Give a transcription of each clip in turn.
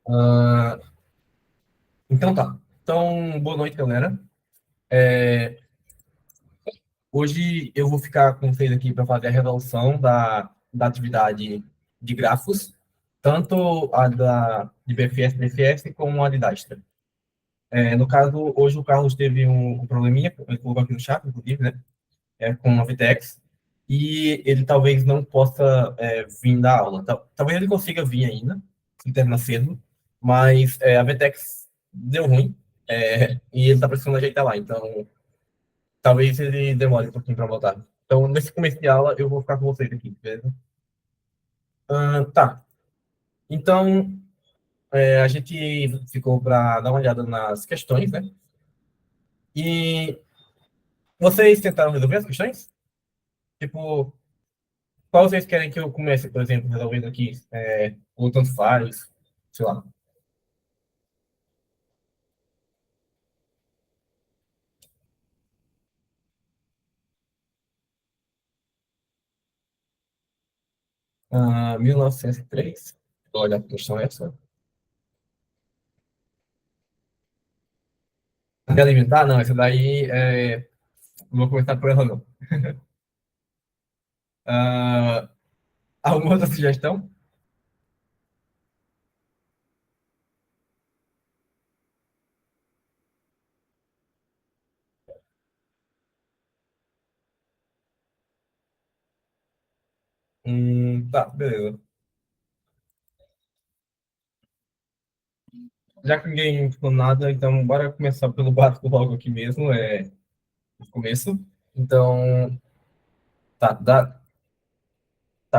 Ah, então tá. Então, boa noite, galera. É, Hoje eu vou ficar com vocês aqui para fazer a resolução da atividade de grafos, tanto a de BFS, DFS, como a de Dijkstra. No caso, hoje o Carlos teve um probleminha, ele colocou aqui no chat, inclusive, né? Com a Vitex, e ele talvez não possa vir da aula. Talvez ele consiga vir ainda, se terminar cedo, mas a Vitex deu ruim, e ele está precisando ajeitar lá, então talvez ele demore um pouquinho para voltar. Então, nesse começo de aula, eu vou ficar com vocês aqui, beleza? Tá. Então, a gente ficou para dar uma olhada nas questões, né? E vocês tentaram resolver as questões? Tipo, qual vocês querem que eu comece, por exemplo, resolvendo aqui? Ou tanto faz, sei lá. 1903. Olha, a questão é essa. Quer alimentar? Não, essa daí não vou começar por ela, não. Ah, Alguma outra sugestão? Tá, beleza. Já que ninguém falou nada, então bora começar pelo básico logo aqui mesmo, no começo. Então, tá,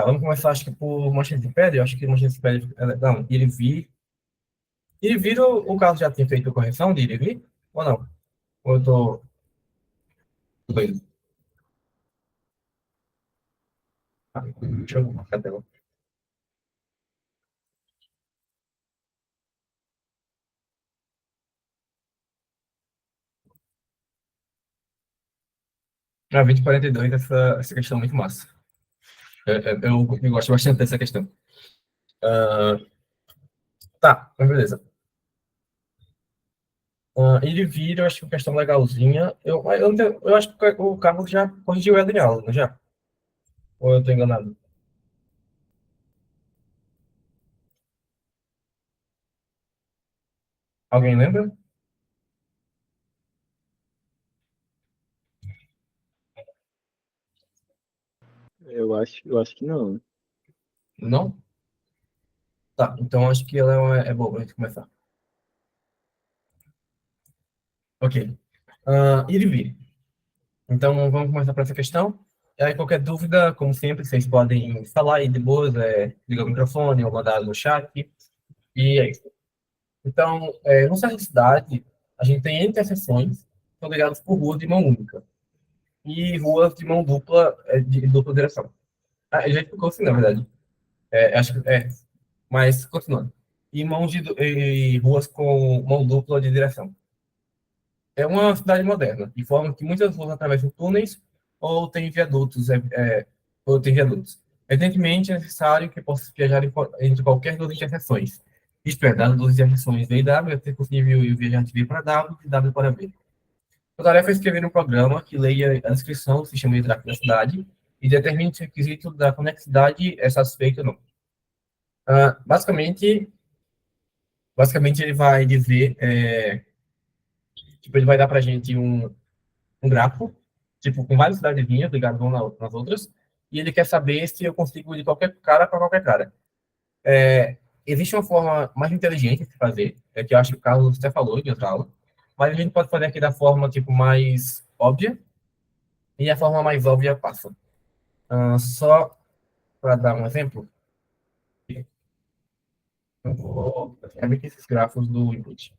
vamos começar, acho que por Manchete de Pele. Eu acho que Manchete de Pele, não, Irivir, o Carlos já tinha feito a correção de Irivir? Ou não? Ou eu tô doido? Deixa eu marcar a tela. 2042, essa questão é muito massa. Eu gosto bastante dessa questão. Ah, tá, mas beleza. Irivir, eu acho que é uma questão legalzinha. Eu acho que o Carlos já corrigiu ela em aula, não já? Ou eu tô enganado? Alguém lembra? Eu acho que não. Não? Tá, então acho que ela é boa pra gente começar. Ok. Ir e vir. Então vamos começar por essa questão. E aí, qualquer dúvida, como sempre, vocês podem falar aí de boas, ligar o microfone ou mandar no chat. E é isso. Então, no Serra Cidade, a gente tem interseções que são ligadas por ruas de mão única e ruas de mão dupla, de dupla direção. Já explicou assim, na verdade. Acho que mas continuando. E ruas com mão dupla de direção. É uma cidade moderna, de forma que muitas ruas atravessam túneis ou tem viadutos. Ou tem viadutos. Evidentemente, é necessário que possa viajar entre qualquer duas interseções. Isto é, dado duas interseções V e W, é ser possível o viajante vir para W e W para V. A tarefa é escrever um programa que leia a descrição do sistema de tráfego da cidade e determine se o requisito da conexidade é satisfeito ou não. Basicamente ele vai dizer, tipo, ele vai dar para a gente um gráfico, tipo, com várias cidadezinhas ligadas umas nas outras, e ele quer saber se eu consigo ir de qualquer cara para qualquer cara. Existe uma forma mais inteligente de fazer, que eu acho que o Carlos até falou em outra aula, mas a gente pode fazer aqui da forma, tipo, mais óbvia, e a forma mais óbvia passa. Só para dar um exemplo, eu vou abrir aqui esses gráficos do input.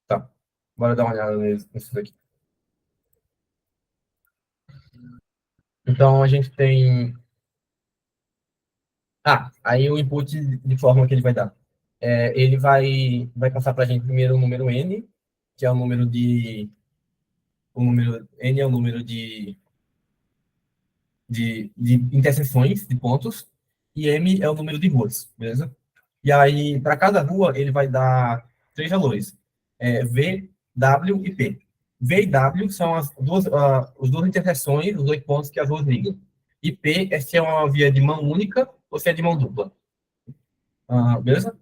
Tá, bora dar uma olhada nisso daqui. Então, a gente tem. Aí o input de forma que ele vai dar. Ele vai passar para a gente primeiro o número n, que é o número de. O número n é o número de interseções de pontos, e M é o número de ruas, beleza? E aí, para cada rua, ele vai dar três valores: V, W e P. V e W são as duas interseções, os dois pontos que as ruas ligam. E P é se é uma via de mão única ou se é de mão dupla. Beleza?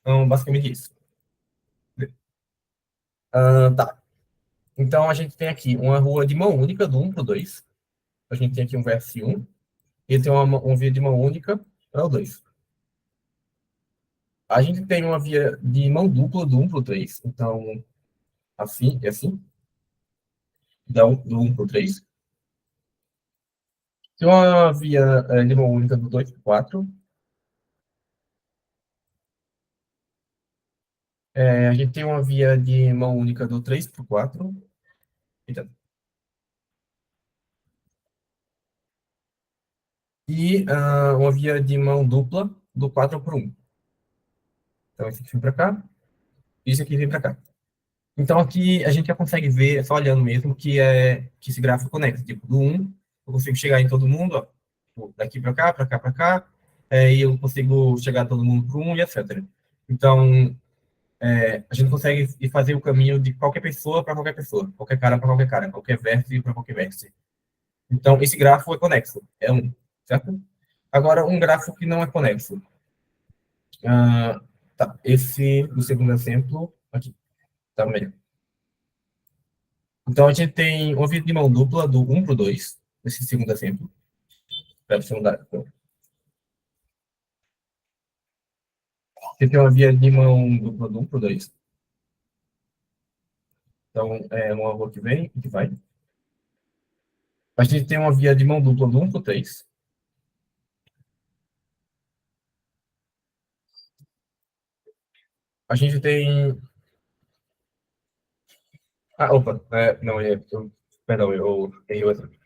Então, basicamente isso. Tá. Então, a gente tem aqui uma rua de mão única, do 1 para o 2. A gente tem aqui um verso 1. E tem uma via de mão única para o 2. A gente tem uma via de mão dupla do 1 para o 3. Então, assim e assim. Do 1 para o 3. Tem uma via de mão única do 2 para o 4. A gente tem uma via de mão única do 3 para o 4. Eita. E uma via de mão dupla do 4 para o 1. Então, esse aqui vem para cá. E esse aqui vem para cá. Então, aqui a gente já consegue ver, só olhando mesmo, que esse gráfico conecta. Tipo, do 1, eu consigo chegar em todo mundo, ó, tipo, daqui para cá, para cá, para cá, e eu consigo chegar todo mundo para 1 e etc. Então, a gente consegue ir fazer o caminho de qualquer pessoa para qualquer pessoa, qualquer cara para qualquer cara, qualquer vértice para qualquer vértice. Então, esse gráfico é conexo, é um, certo? Agora, um gráfico que não é conexo. Tá, esse, o segundo exemplo, aqui, tá melhor. Então, a gente tem uma via de mão dupla do 1 para o 2, nesse segundo exemplo. Você tem uma via de mão dupla do 1 para o 2. Então, é uma rua que vem e que vai. A gente tem uma via de mão dupla do 1 para o 3. A gente tem... Opa. Não, perdão, eu errei o exemplo.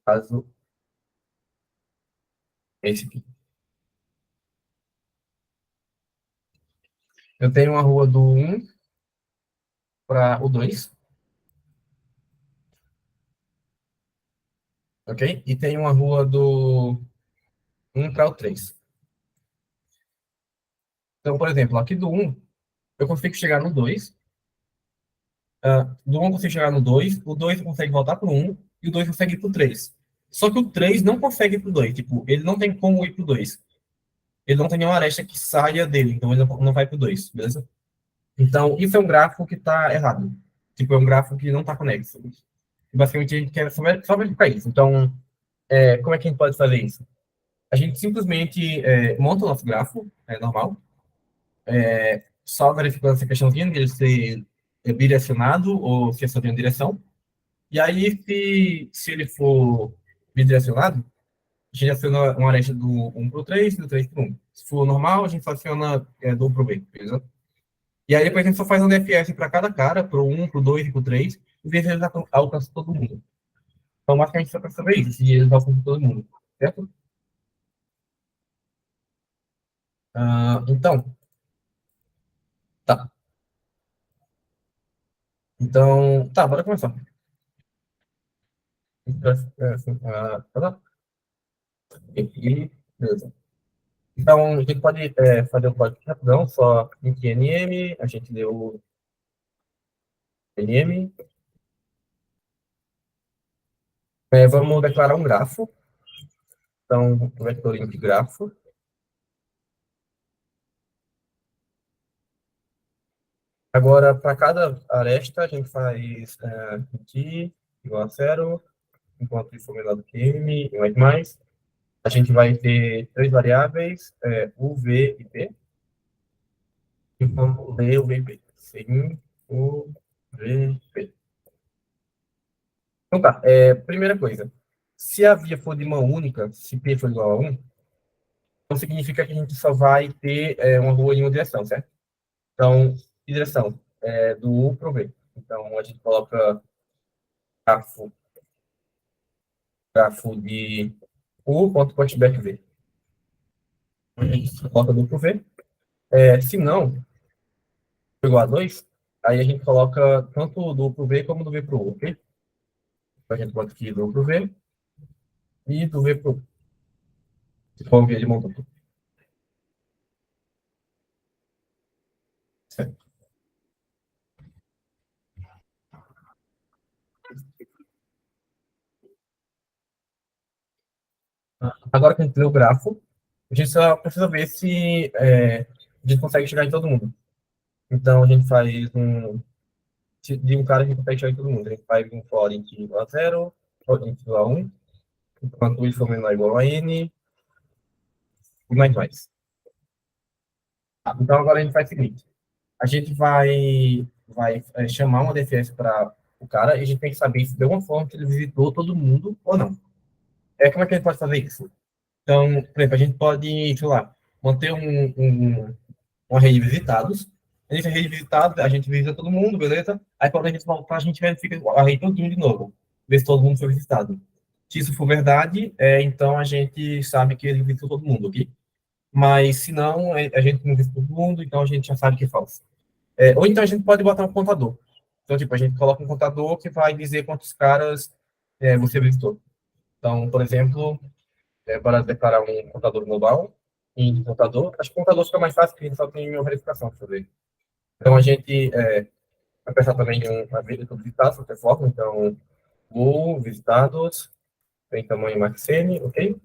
Caso, esse aqui. Eu tenho uma rua do 1 para o 2, ok? E tem uma rua do 1 para o 3. Então, por exemplo, aqui do 1, eu consigo chegar no 2. Do 1 eu consigo chegar no 2, o 2 consegue voltar para o 1, e o 2 consegue ir para o 3. Só que o 3 não consegue ir para o 2. Tipo, ele não tem como ir para o 2. Ele não tem nenhuma aresta que saia dele, então ele não vai para o 2, beleza? Então, isso é um gráfico que está errado. Tipo, é um gráfico que não está conexo. E basicamente, a gente quer só verificar isso. Então, como é que a gente pode fazer isso? A gente simplesmente monta o nosso gráfico, é normal, só verificando essa questãozinha de ele ser bidirecionado ou se é só tem uma direção. E aí, se ele for bidirecionado, a gente aciona uma aresta do 1 para o 3 e do 3 para o 1. Se for normal, a gente só aciona do 1 para o B, beleza? E aí depois a gente só faz um DFS para cada cara, para o 1, para o 2 e para o 3, e ver se eles alcançam todo mundo. Então, basicamente, só para saber isso, se eles alcançam todo mundo, certo? Então, tá. Então, tá, bora começar. Tá. Beleza. Então, a gente pode fazer o código rapidão, só int nm, a gente deu nm. Vamos declarar um grafo. Então, o vetor int grafo. Agora, para cada aresta, a gente faz int igual a 0, enquanto isso for menor do que m, e mais. A gente vai ter três variáveis, u, v e p. E vamos ler o v e p. Sim, u, v, p. Então tá, primeira coisa. Se a via for de mão única, se p for igual a 1, então significa que a gente só vai ter uma rua em uma direção, certo? Então, que direção? Do u para o v. Então, a gente coloca grafo, grafo de u.postback v. A gente coloca do u para o v. Se não, igual a 2, Aí a gente coloca tanto do pro V como do V pro U, ok? Então a gente bota aqui do pro V e do V pro U. Se for ver, ele montou tudo. Certo. Agora que a gente lê o grafo, a gente só precisa ver se a gente consegue chegar em todo mundo. Então a gente faz de um cara a gente consegue chegar em todo mundo. A gente faz um for int a 0, for int a 1, enquanto i for menor ou igual a n, e mais. Então agora a gente faz o seguinte, a gente vai chamar uma DFS para o cara e a gente tem que saber se de alguma forma ele visitou todo mundo ou não. Como é que a gente pode fazer isso? Então, por exemplo, a gente pode, sei lá, manter uma rede de visitados. Nessa rede de visitados, a gente visita todo mundo, beleza? Aí quando a gente voltar, a gente verifica a rede todinho de novo, ver se todo mundo foi visitado. Se isso for verdade, então a gente sabe que ele visitou todo mundo, ok? Mas se não, a gente não visitou todo mundo, então a gente já sabe que é falso. Ou então a gente pode botar um contador. Então, tipo, a gente coloca um contador que vai dizer quantos caras você visitou. Então, por exemplo, para declarar um contador global em contador, acho que o contador fica mais fácil, porque a gente só tem uma verificação para fazer. Então, a gente vai pensar também em uma vida visitados, de qualquer forma. Então, o visitados tem tamanho maxn, ok?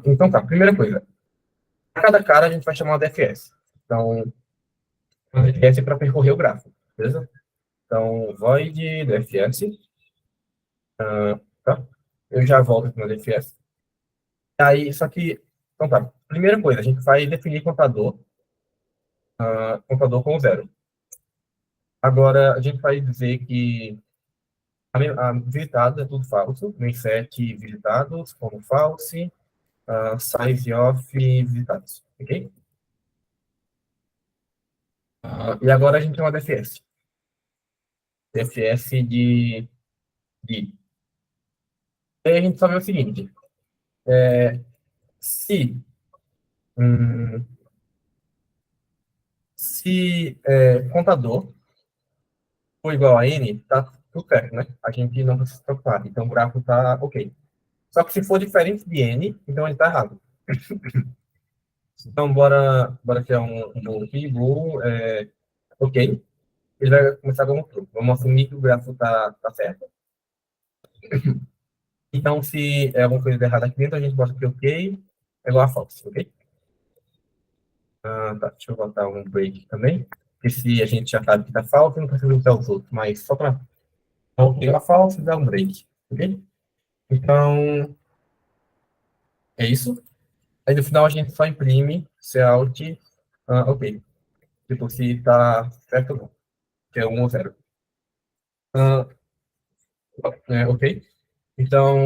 Então, tá. Primeira coisa. A cada cara, a gente vai chamar uma DFS. Então, a DFS é para percorrer o gráfico, beleza? Então, void DFS, tá? Eu já volto aqui no DFS. Aí, só que, então tá. Primeira coisa, a gente vai definir contador com zero. Agora, a gente vai dizer que a visitado é tudo falso, nem set visitados como false, size of visitados, ok? E agora a gente tem uma DFS. DFS de. E aí a gente só vê o seguinte: se, hum, se contador for igual a n, tá tudo certo, né? A gente não precisa se preocupar. Então o gráfico tá ok. Só que se for diferente de n, então ele tá errado. Então bora criar um novo aqui, bool, ok. Ele vai começar como true. Vamos assumir que o gráfico tá certo. Então, se é alguma coisa errada aqui dentro, a gente bota aqui ok, é igual a false, ok? Tá, deixa eu botar um break também. Porque se a gente já sabe que tá falso, não precisa usar os outros, mas só para ok a false, dá um break, ok? Então, é isso. Aí no final a gente só imprime cout, ok. Tipo, se tá certo ou não, que é 1 ou 0. Ah, ok? Então,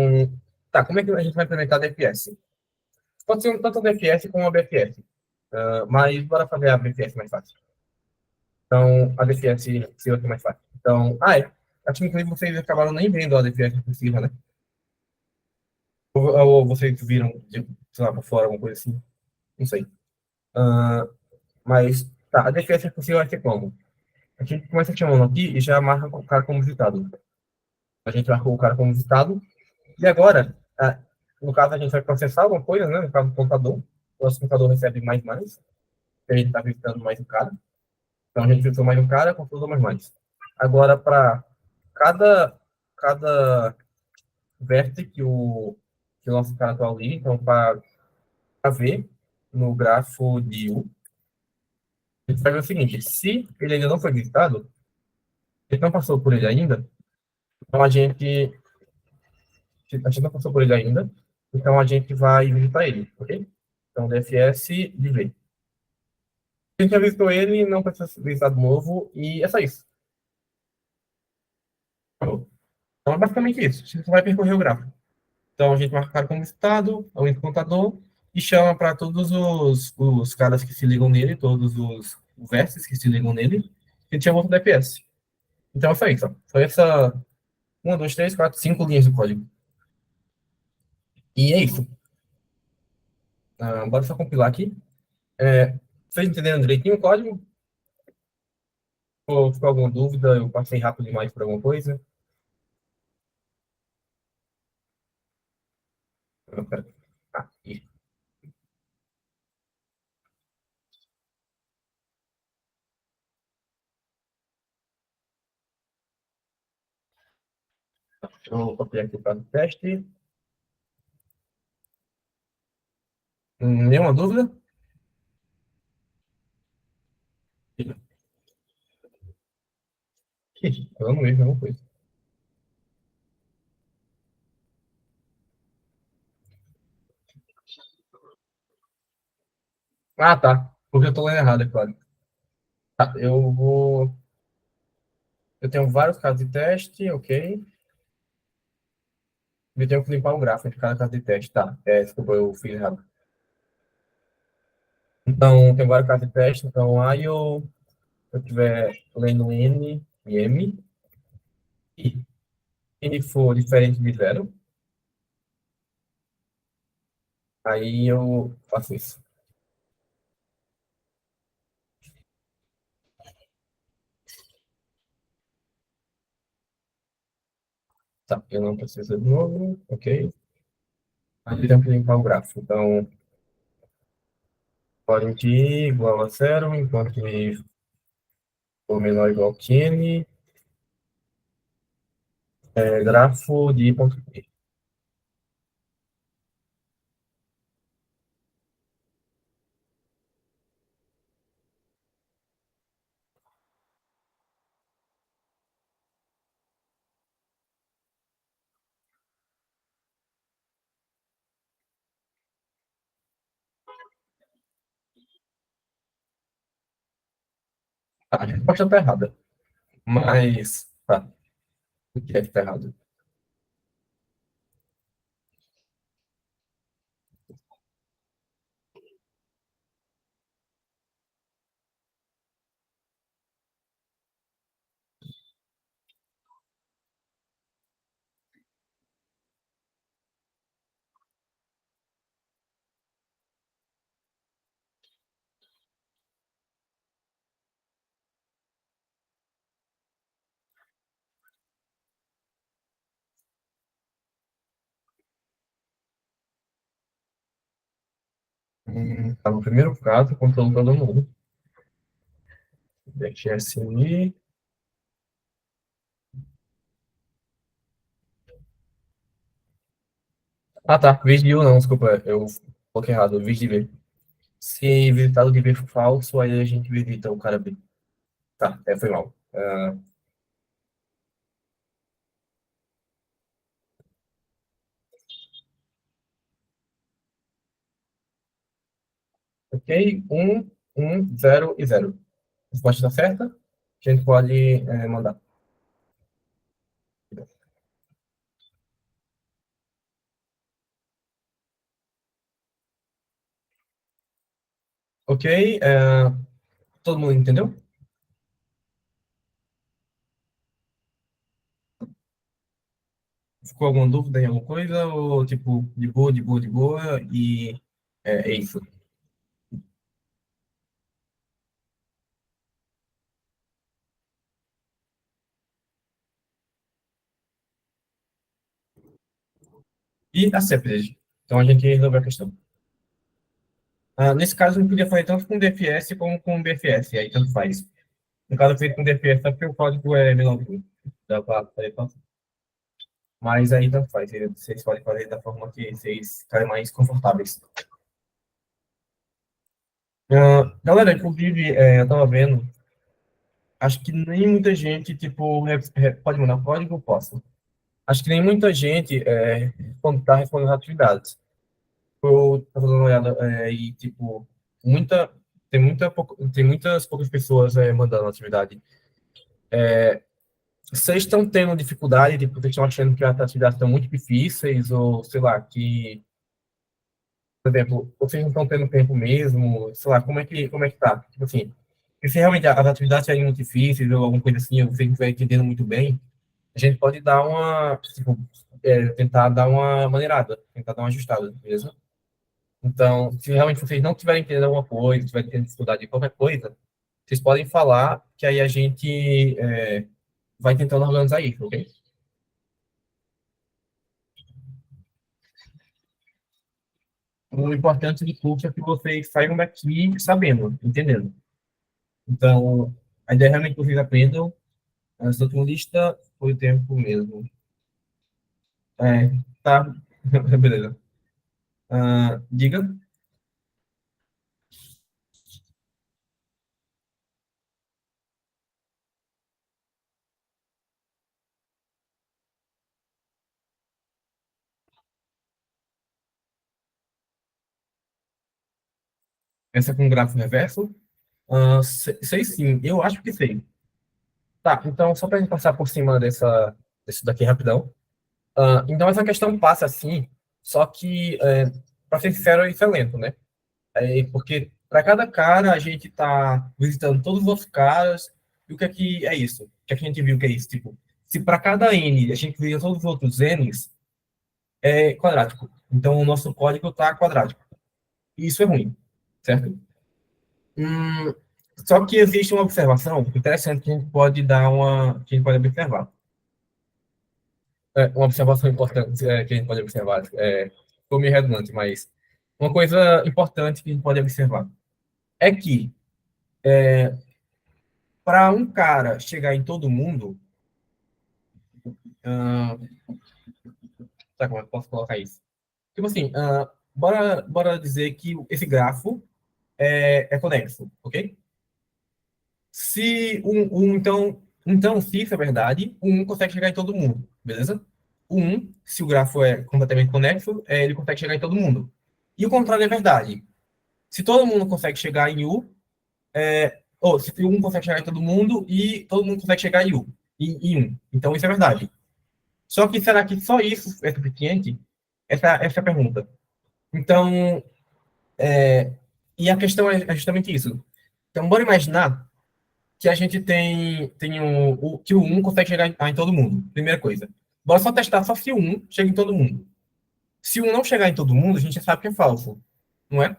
tá, como é que a gente vai implementar DFS? Pode ser tanto a DFS como a BFS, mas bora fazer a BFS mais fácil. Então, a DFS se outra mais fácil. Então, acho que inclusive vocês acabaram nem vendo a DFS por cima, né? Ou vocês viram, sei lá, por fora, alguma coisa assim, não sei. Ah, mas, tá, a DFS por cima vai ser como? A gente começa chamando aqui e já marca o cara como visitado. A gente marcou o cara como visitado, e agora, no caso, a gente vai processar alguma coisa, né? No caso do computador, o nosso computador recebe mais, a gente está visitando mais o cara. Então, a gente visitou mais um cara, confusou mais. Agora, para cada, cada vértice que o nosso cara atual liga, então, para ver no grafo de U, a gente vai ver o seguinte: se ele ainda não foi visitado, ele não passou por ele ainda, então a gente não passou por ele ainda, então a gente vai visitar ele, ok? Então, DFS de V. A gente já visitou ele, não precisa visitar de novo, e é só isso. Então, é basicamente isso. A gente vai percorrer o gráfico. Então, a gente marca o cara como visitado, é o contador, e chama para todos os caras que se ligam nele, todos os vértices que se ligam nele, e chama outro DPS. Então, é só isso. Ó. Foi essa 1, 2, 3, 4, 5 linhas do código. E é isso. Bora só compilar aqui. Vocês entenderam direitinho o código? Ou ficou alguma dúvida? Eu passei rápido demais por alguma coisa? Eu quero- Ah, eu copiei aqui para o teste. Nenhuma dúvida? Eu não vejo nenhuma coisa. Ah, tá. Porque eu tô lendo errado, é claro. Tá, eu vou. Eu tenho vários casos de teste, ok. Eu tenho que limpar um gráfico de cada caso de teste. Tá, desculpa, eu fiz errado. Então, tem vários casos de teste. Então, aí eu estiver lendo N e M, e N for diferente de zero, aí eu faço isso. Tá, eu não preciso de novo, ok. Aí eu tenho que limpar o gráfico. Então, point i igual a zero, enquanto i for menor ou igual que n, grafo de i ponto p. Tá, a resposta está errada. Mas, tá, o que é que está errado? Tá no primeiro caso, controle todo mundo. DXSI. Ah, tá. Vídeo não, desculpa. Eu coloquei errado. Vídeo de ver. Se visitado de ver for falso, aí a gente visita o cara B. Tá, foi mal. Ok, zero e zero. Resposta está certa? A gente pode mandar. Ok, todo mundo entendeu? Ficou alguma dúvida em alguma coisa? Ou, tipo, de boa, de boa, de boa, e é isso. E a CEPREG. Então, a gente resolveu a questão. Nesse caso, a gente podia fazer tanto com DFS como com BFS, aí tanto faz. No caso, eu fiz com DFS só porque o código é menor do que um. Dá para fazer tanto. Mas aí tanto faz. Vocês podem fazer da forma que vocês ficarem mais confortáveis. Galera, inclusive, eu tava vendo, acho que nem muita gente, tipo, pode mandar o código? Posso. Acho que nem muita gente quando tá respondendo as atividades. Eu tava dando uma olhada e, tipo, muita, tem muitas poucas pessoas mandando atividade. Vocês estão tendo dificuldade, tipo, vocês estão achando que as atividades estão muito difíceis, ou sei lá, que, por exemplo, vocês não estão tendo tempo mesmo, sei lá, como é que tá? Tipo assim, se realmente as atividades serem muito difíceis ou alguma coisa assim, ou você não estiver entendendo muito bem, a gente pode dar uma, tipo, tentar dar uma maneirada, tentar dar uma ajustada, beleza? Então, se realmente vocês não estiverem entendendo alguma coisa, estiverem tendo dificuldade em qualquer coisa, Vocês podem falar que aí a gente vai tentando organizar isso, ok? O importante de tudo é que vocês saiam daqui sabendo, entendendo. Então, a ideia é realmente que vocês aprendam. Essa tua lista foi o tempo mesmo. É, tá. Beleza. Diga. Essa com gráfico reverso? Sei sim, eu acho que sei. Tá, então, só para a gente passar por cima desse daqui rapidão. Então, essa questão passa assim, só que, para ser sincero, isso é lento, né? Porque para cada cara a gente está visitando todos os outros caras, e o que é isso? O que, é que a gente viu que é isso? Tipo, se para cada N a gente visita todos os outros N's, é quadrático. Então, o nosso código está quadrático. E isso é ruim, certo? Hum, Só que existe uma observação interessante que a gente pode que a gente pode observar. Uma observação importante que a gente pode observar. Ficou meio redundante, mas uma coisa importante que a gente pode observar é que para um cara chegar em todo mundo, ah, tá, como é que eu posso colocar isso? Tipo assim, bora dizer que esse grafo é conexo, ok? Se então, se isso é verdade, o 1 consegue chegar em todo mundo, beleza? O 1, se o grafo é completamente conexo, ele consegue chegar em todo mundo. E o contrário é verdade. Se todo mundo consegue chegar em U, ou se um consegue chegar em todo mundo e todo mundo consegue chegar em U, em 1. Então isso é verdade. Só que será que só isso é suficiente? Essa é a pergunta. Então, e a questão é justamente isso. Então, bora imaginar que a gente tem que o um consegue chegar em todo mundo. Primeira coisa. Bora só testar só se o um chega em todo mundo. Se o um não chegar em todo mundo, a gente já sabe que é falso. Não é?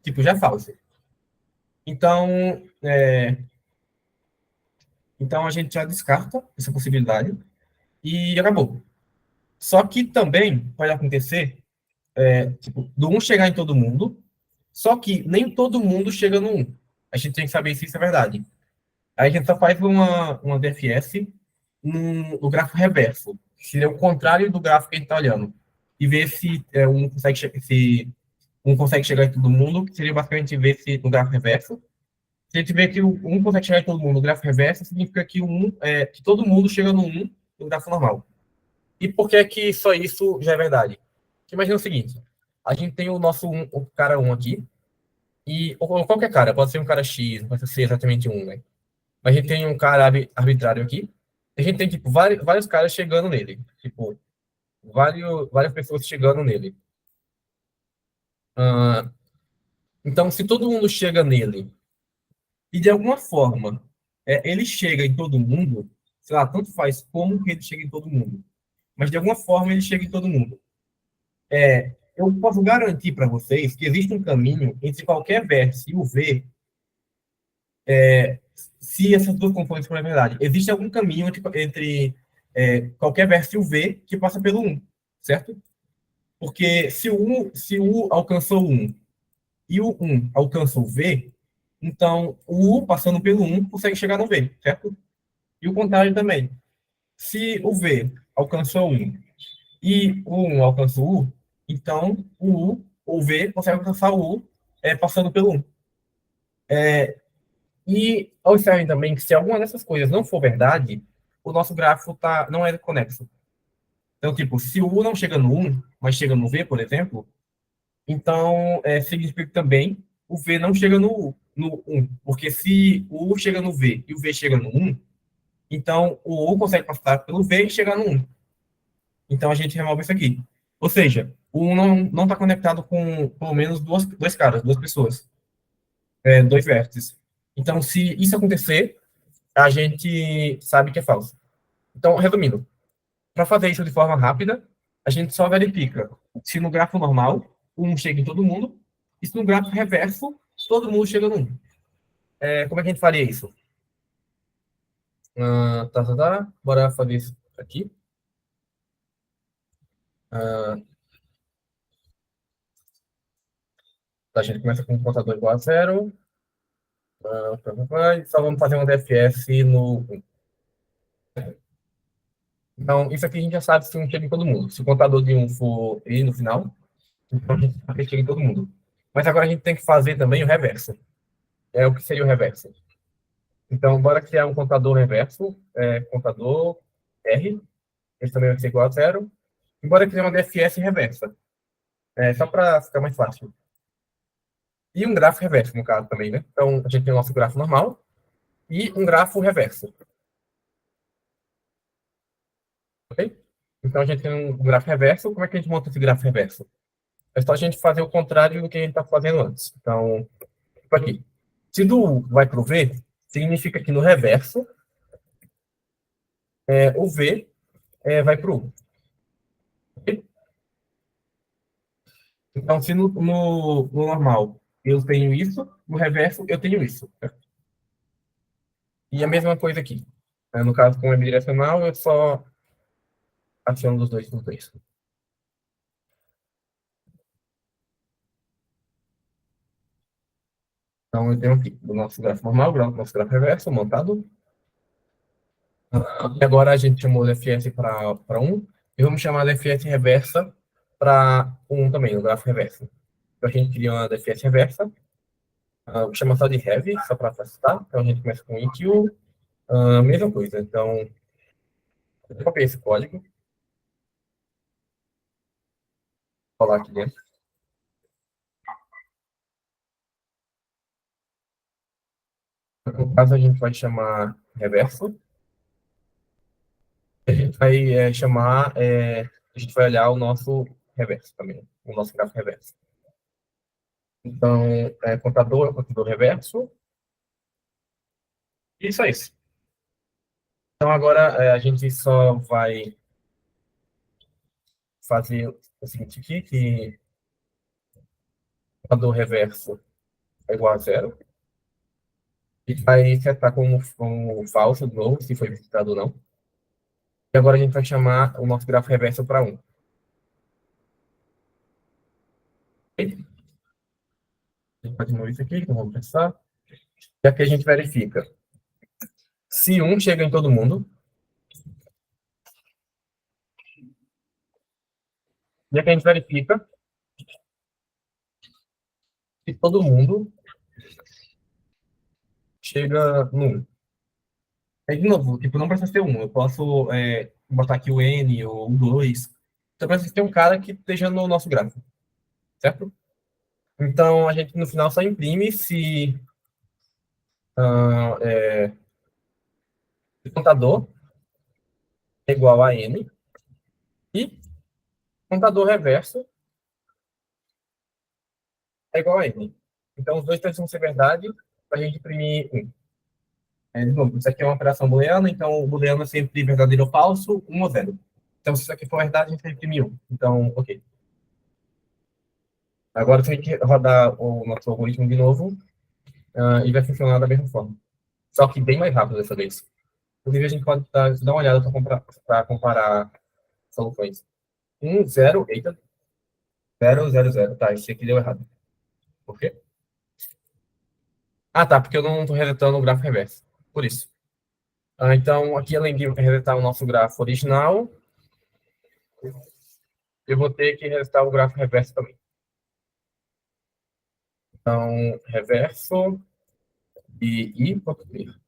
Tipo, já é falso. Então, é, então a gente já descarta essa possibilidade e acabou. Só que também pode acontecer, tipo, do um chegar em todo mundo, só que nem todo mundo chega no um. A gente tem que saber se isso é verdade. Aí a gente só faz uma DFS no gráfico reverso, que seria o contrário do gráfico que a gente está olhando. E ver se um consegue chegar em todo mundo, que seria basicamente ver se no gráfico reverso. Se a gente vê que o um consegue chegar em todo mundo no gráfico reverso, significa que, que todo mundo chega no um no gráfico normal. E por que que só isso já é verdade? Porque imagina o seguinte, a gente tem o nosso o cara um aqui, ou qualquer cara, pode ser um cara X, não pode ser exatamente um, né? Mas a gente tem um cara arbitrário aqui. A gente tem, tipo, vários caras chegando nele. Tipo, várias pessoas chegando nele. Ah, então, se todo mundo chega nele e de alguma forma ele chega em todo mundo, sei lá, tanto faz como que ele chega em todo mundo. Mas de alguma forma ele chega em todo mundo. Eu posso garantir para vocês que existe um caminho entre qualquer vértice e o V, se essas duas componentes forem verdade. Existe algum caminho entre qualquer vértice e o V que passa pelo um, certo? Porque se o U alcançou o 1 e o um alcança o V, então o U passando pelo um consegue chegar no V, certo? E o contrário também. Se o V alcançou o 1 e o um alcança o U, então o V consegue alcançar o U passando pelo um. E observem também que se alguma dessas coisas não for verdade, o nosso gráfico não é conexo. Então, tipo, se o U não chega no um, mas chega no V, por exemplo, então, significa que também o V não chega no um. Porque se o U chega no V e o V chega no um, então o U consegue passar pelo V e chegar no um. Então a gente remove isso aqui. Ou seja, o 1 não está conectado com pelo menos dois caras, duas pessoas, dois vértices. Então, se isso acontecer, a gente sabe que é falso. Então, resumindo, para fazer isso de forma rápida, a gente só verifica se no gráfico normal, um chega em todo mundo, e se no gráfico reverso, todo mundo chega no 1. Como é que a gente faria isso? Bora fazer isso aqui. Ah, a gente começa com um contador igual a zero. Só vamos fazer um DFS no. Então, isso aqui a gente já sabe se um chega em todo mundo. Se o contador de um for e no final, então a gente sabe que chega em todo mundo. Mas agora a gente tem que fazer também o reverso. É o que seria o reverso. Então, bora criar um contador reverso, contador R, esse também vai ser igual a zero. E bora criar uma DFS reversa, só para ficar mais fácil. E um grafo reverso, no caso, também, né? Então, a gente tem o nosso grafo normal e um grafo reverso, ok? Então, a gente tem um grafo reverso. Como é que a gente monta esse grafo reverso? É só a gente fazer o contrário do que a gente está fazendo antes. Então, tipo aqui. Se do U vai para o V, significa que no reverso, o V vai para o U. Ok? Então, se no normal eu tenho isso, no reverso eu tenho isso. E a mesma coisa aqui. No caso, com o bidirecional, eu só aciono dos dois nos dois. Então, eu tenho aqui o nosso gráfico normal, o nosso gráfico reverso montado. E agora a gente chamou o DFS para um, e vamos chamar a DFS reversa para um também, o gráfico reverso. Então, a gente cria uma DFS reversa, vou chamar só de heavy, só para facilitar. Então, a gente começa com EQ, mesma coisa. Então, eu copiei esse código, vou colar aqui dentro. No caso, a gente vai chamar reverso. A gente vai a gente vai olhar o nosso reverso também, o nosso gráfico reverso. Então, contador reverso. Isso é isso. Então, agora a gente só vai fazer o seguinte aqui, que o contador reverso é igual a zero. E vai setar como falso de novo, se foi visitado ou não. E agora a gente vai chamar o nosso gráfico reverso para 1. A gente pode mover isso aqui, então vamos pensar. E aqui a gente verifica se 1 chega em todo mundo. E aqui a gente verifica se todo mundo chega no 1. Aí, de novo, tipo, não precisa ser 1. Eu posso botar aqui o N ou o 2. Só precisa ter um cara que esteja no nosso gráfico, certo? Então, a gente no final só imprime se o contador é igual a N e contador reverso é igual a N. Então, os dois precisam ser verdade para a gente imprimir 1. De novo, isso aqui é uma operação booleana, então o booleano é sempre verdadeiro ou falso, 1 ou 0. Então, se isso aqui for verdade, a gente vai imprimir 1. Então, ok. Agora, se a gente rodar o nosso algoritmo de novo, e vai funcionar da mesma forma. Só que bem mais rápido dessa vez. Inclusive, a gente pode dar uma olhada para comparar soluções. 1, 0, eita, 0, 0, 0. Tá, esse aqui deu errado. Por quê? Ah, tá, porque eu não estou resetando o gráfico reverso. Por isso. Então, aqui, além de resetar o nosso gráfico original, eu vou ter que resetar o gráfico reverso também. Então, reverso e i.clear.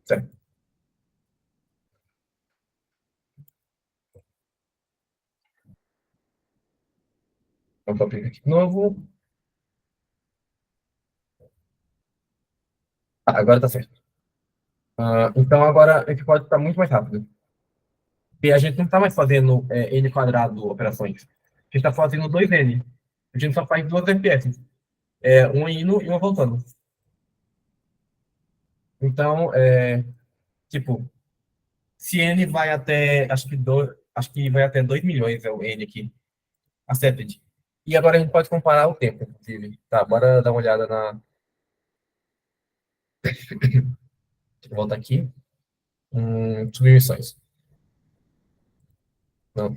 Certo. Então, vou abrir aqui de novo. Agora tá certo. Então, agora a gente pode estar muito mais rápido. E a gente não está mais fazendo n quadrado operações. A gente está fazendo 2n. A gente só faz duas FPS. Um indo e uma voltando. Então, tipo, se n vai até, acho que vai até 2 milhões é o n aqui. Accepted. E agora a gente pode comparar o tempo, inclusive. Tá, bora dar uma olhada na. Deixa eu voltar aqui. Submissões. Não.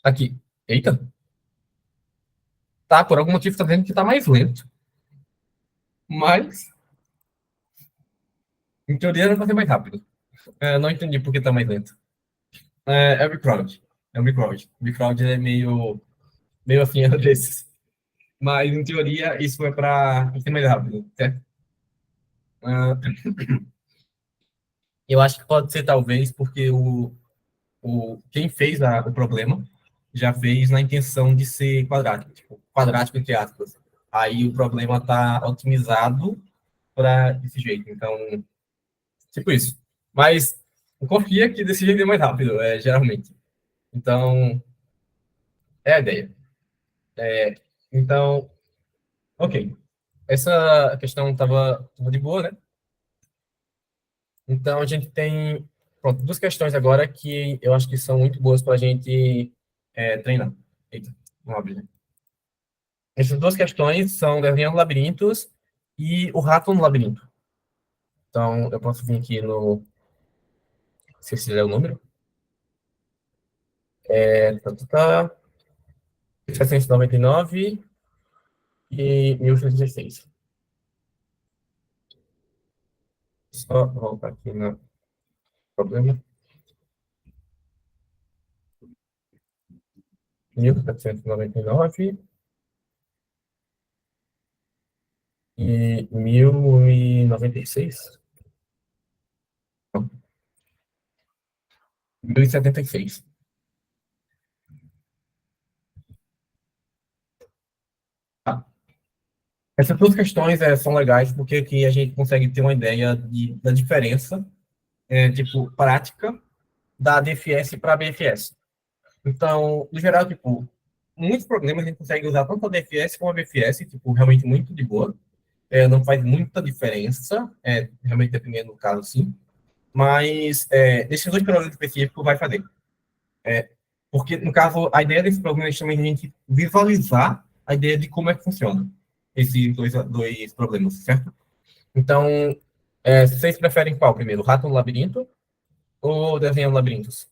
Aqui. Eita. Tá, por algum motivo tá dizendo que tá mais lento. Mas, em teoria, era pra ser mais rápido. Não entendi por que tá mais lento. É o Recrowd. É o Recrowd. O Recrowd é meio assim, às vezes. Mas, em teoria, isso é para ser mais rápido, certo? Ah, eu acho que pode ser, talvez, porque quem fez o problema já fez na intenção de ser quadrático, tipo, quadrático entre aspas. Aí o problema está otimizado para esse jeito. Então, tipo isso. Mas confia que desse jeito é mais rápido, geralmente. Então, é a ideia. Então, ok. Essa questão estava de boa, né? Então, a gente tem, pronto, duas questões agora que eu acho que são muito boas para a gente treinar. Eita, vamos abrir, né? Essas duas questões são desenhando labirintos e o rato no labirinto. Então, eu posso vir aqui no. Se esse é o número. Tá, 799 e 1116. Só voltar aqui no problema. 1799 e 1096. Não, 1076. Tá. Essas duas questões são legais porque aqui a gente consegue ter uma ideia da diferença, tipo, prática da DFS para a BFS. Então, no geral, tipo, muitos problemas a gente consegue usar tanto a DFS como a BFS, tipo, realmente muito de boa. Não faz muita diferença, realmente dependendo do caso, sim. Mas esses dois problemas específicos vai fazer. Porque, no caso, a ideia desse problema é justamente a gente visualizar a ideia de como é que funciona esses dois problemas, certo? Então, vocês preferem qual primeiro? Rato no labirinto ou desenhando labirintos?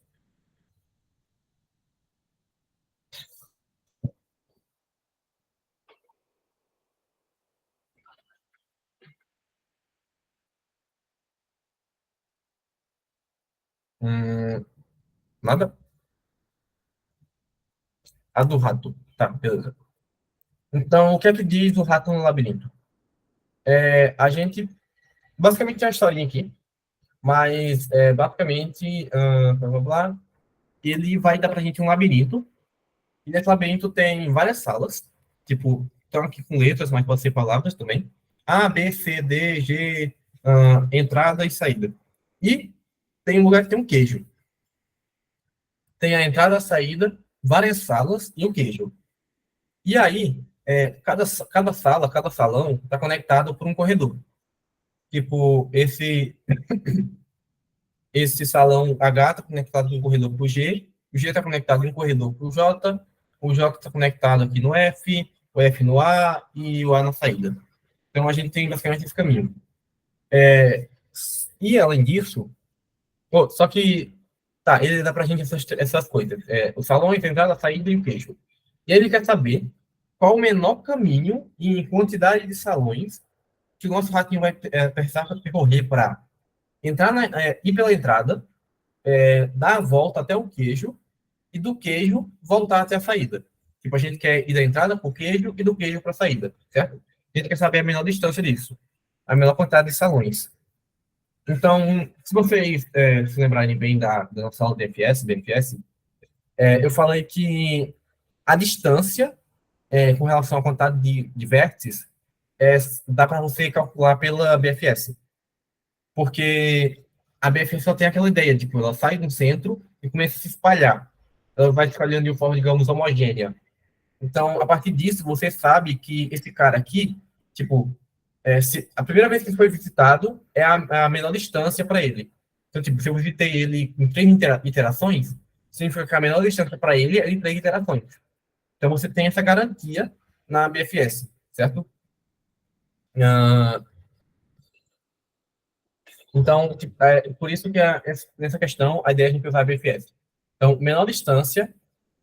Nada? A do rato. Tá, beleza. Então, o que é que diz o rato no labirinto? A gente, basicamente, tem uma historinha aqui, mas, basicamente, blá, blá, blá, ele vai dar pra gente um labirinto, e nesse labirinto tem várias salas, tipo, estão aqui com letras, mas pode ser palavras também. A, B, C, D, G, entrada e saída. E tem um lugar que tem um queijo. Tem a entrada, a saída, várias salas e um queijo. E aí, cada sala, cada salão está conectado por um corredor. Tipo, esse salão H está conectado com um corredor para o G, o G está conectado em um corredor para o J está conectado aqui no F, o F no A e o A na saída. Então, a gente tem basicamente esse caminho. E, além disso, pô, só que, tá, ele dá para a gente essas coisas. O salão, a entrada, a saída e o queijo. E aí ele quer saber qual o menor caminho em quantidade de salões que o nosso ratinho vai precisar percorrer para ir pela entrada, dar a volta até o queijo e do queijo voltar até a saída. Tipo, a gente quer ir da entrada para o queijo e do queijo para a saída, certo? A gente quer saber a menor distância disso, a menor quantidade de salões. Então, se vocês se lembrarem bem da nossa aula de BFS, eu falei que a distância com relação à quantidade de vértices dá para você calcular pela BFS. Porque a BFS só tem aquela ideia, tipo, ela sai do centro e começa a se espalhar. Ela vai se espalhando de uma forma, digamos, homogênea. Então, a partir disso, você sabe que esse cara aqui, tipo, a primeira vez que ele foi visitado é a menor distância para ele. Então, tipo, se eu visitei ele em três iterações, significa que a menor distância para ele é de 3 interações. Então, você tem essa garantia na BFS, certo? Ah, então, tipo, por isso que nessa questão, a ideia é a gente usar a BFS. Então, menor distância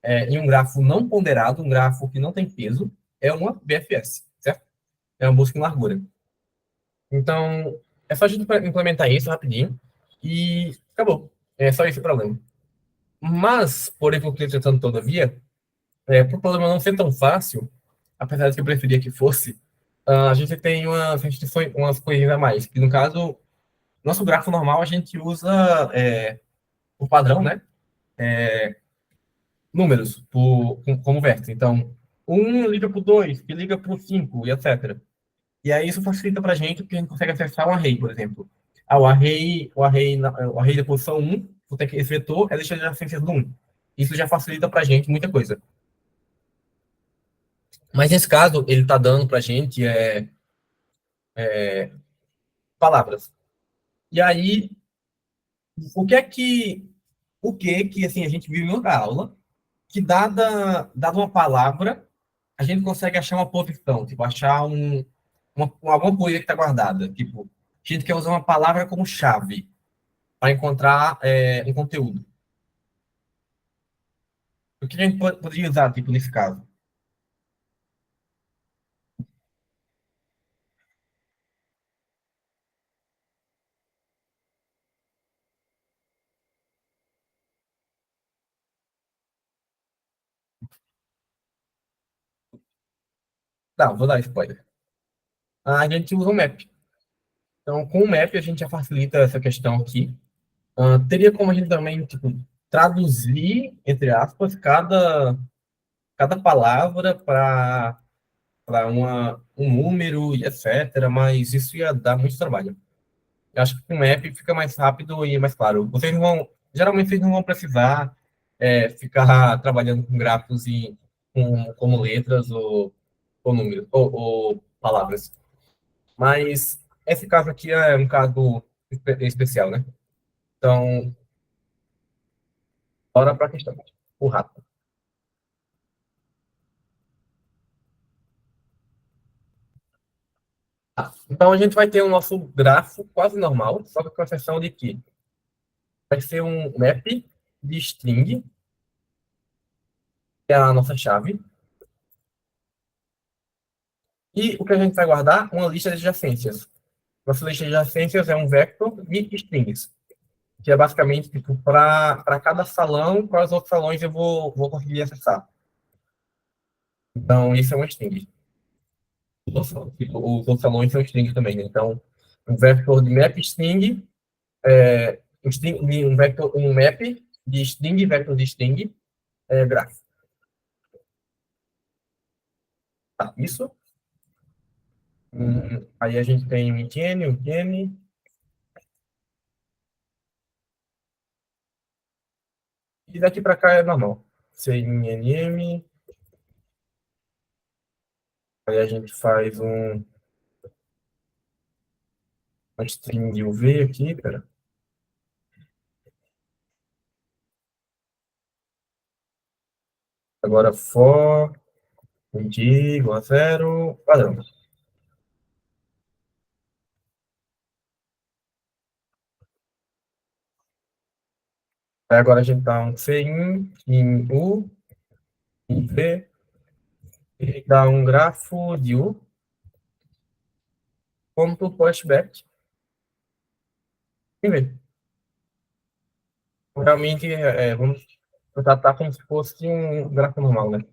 em um grafo não ponderado, um grafo que não tem peso, é uma BFS, certo? É uma busca em largura. Então, é só a gente implementar isso rapidinho e acabou. É só esse o problema. Mas, porém, tentando todavia, para o problema não ser tão fácil, apesar de que eu preferia que fosse, a gente tem umas coisinhas a mais. Que no caso, nosso grafo normal a gente usa o padrão, né? Números como vértice. Então, um liga para o 2, que liga para o 5, e etc. E aí isso facilita para a gente, porque a gente consegue acessar um array, por exemplo. O array da posição 1, esse vetor é deixar de adjacências do 1. Isso já facilita para a gente muita coisa. Mas nesse caso, ele está dando para a gente palavras. E aí, o que é que, assim, a gente viu em outra aula, que dada uma palavra, a gente consegue achar uma posição, tipo, achar alguma coisa que está guardada. Tipo, a gente quer usar uma palavra como chave para encontrar um conteúdo. O que a gente poderia usar, tipo, nesse caso? Não, vou dar spoiler. A gente usa o map. Então, com o map, a gente já facilita essa questão aqui. Teria como a gente também, tipo, traduzir, entre aspas, cada palavra para um número e etc. Mas isso ia dar muito trabalho. Eu acho que com o map fica mais rápido e mais claro. Geralmente vocês não vão precisar ficar trabalhando com gráficos como letras ou números, ou palavras. Mas esse caso aqui é um caso especial, né? Então, bora para a questão. O rato. Então, a gente vai ter o nosso grafo quase normal, só que com a exceção de que vai ser um map de string, que é a nossa chave, e o que a gente vai guardar? Uma lista de adjacências. Nossa lista de adjacências é um vector de strings, que é basicamente tipo, para cada salão, quais outros salões eu vou conseguir acessar. Então, isso é um string. Tipo, os outros salões são strings também, né? Então, um vector de map string, um map de string, vector de string, graph. Tá, isso. Aí a gente tem um N, e daqui para cá é normal. CNM, aí a gente faz uma string UV aqui, pera. Agora for id igual a zero, padrão. Aí agora a gente dá um in U, in V, e dá um grafo de U, ponto pushback, em V. Realmente, vamos tratar como se fosse um gráfico normal, né?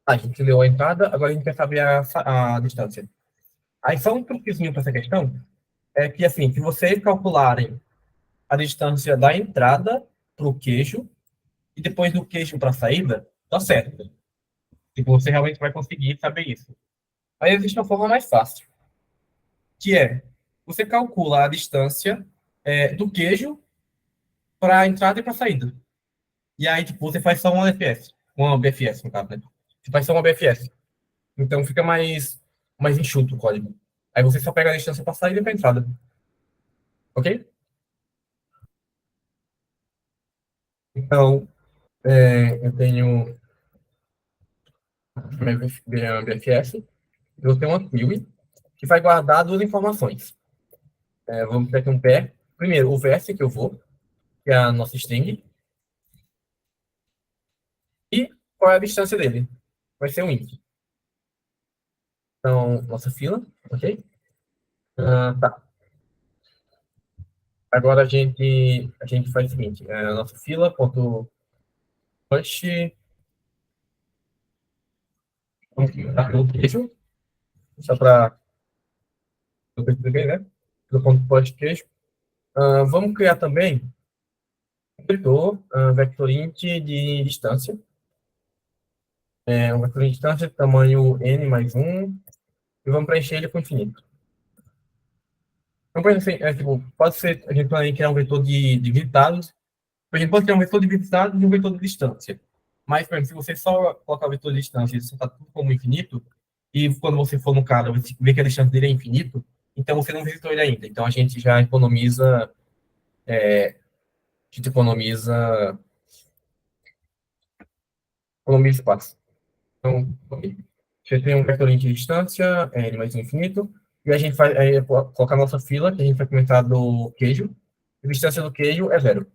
A gente leu a entrada, agora a gente quer saber a distância. Aí só um truquezinho para essa questão é que, assim, se vocês calcularem a distância da entrada para o queijo e depois do queijo para a saída, tá certo. Tipo, você realmente vai conseguir saber isso. Aí existe uma forma mais fácil, que é você calcula a distância do queijo para a entrada e para a saída. E aí, tipo, você faz só uma BFS, no caso, né? Você faz só uma BFS. Então fica mais enxuto o código. Aí você só pega a distância para saída e para a entrada. Ok? Então, eu tenho minha BFS, eu tenho uma query que vai guardar duas informações. Vamos ter aqui um pair. Primeiro, o vec que eu vou, que é a nossa string, e qual é a distância dele. Vai ser um int. Então, nossa fila, ok? Tá. Agora a gente faz o seguinte, a nossa fila.push, vamos botar pelo queijo, só para eu perceber, né? Do ponto push queijo. Vamos criar também um vetor, vectorint de distância. Um vetor de distância de tamanho n mais 1, e vamos preencher ele com infinito. Então, por exemplo, assim, tipo, pode ser, a gente pode criar um vetor de gritados. A gente pode criar um vetor de gritados e um vetor de distância. Mas, por exemplo, se você só colocar o vetor de distância e soltar tudo como infinito, e quando você for no cara, você vê que a distância dele é infinito, então você não visitou ele ainda. Então a gente já economiza espaço. Então, ok. Você tem um vectorinho de distância, n mais infinito, e a gente vai colocar a nossa fila, que a gente vai comentar do queijo, e a distância do queijo é zero,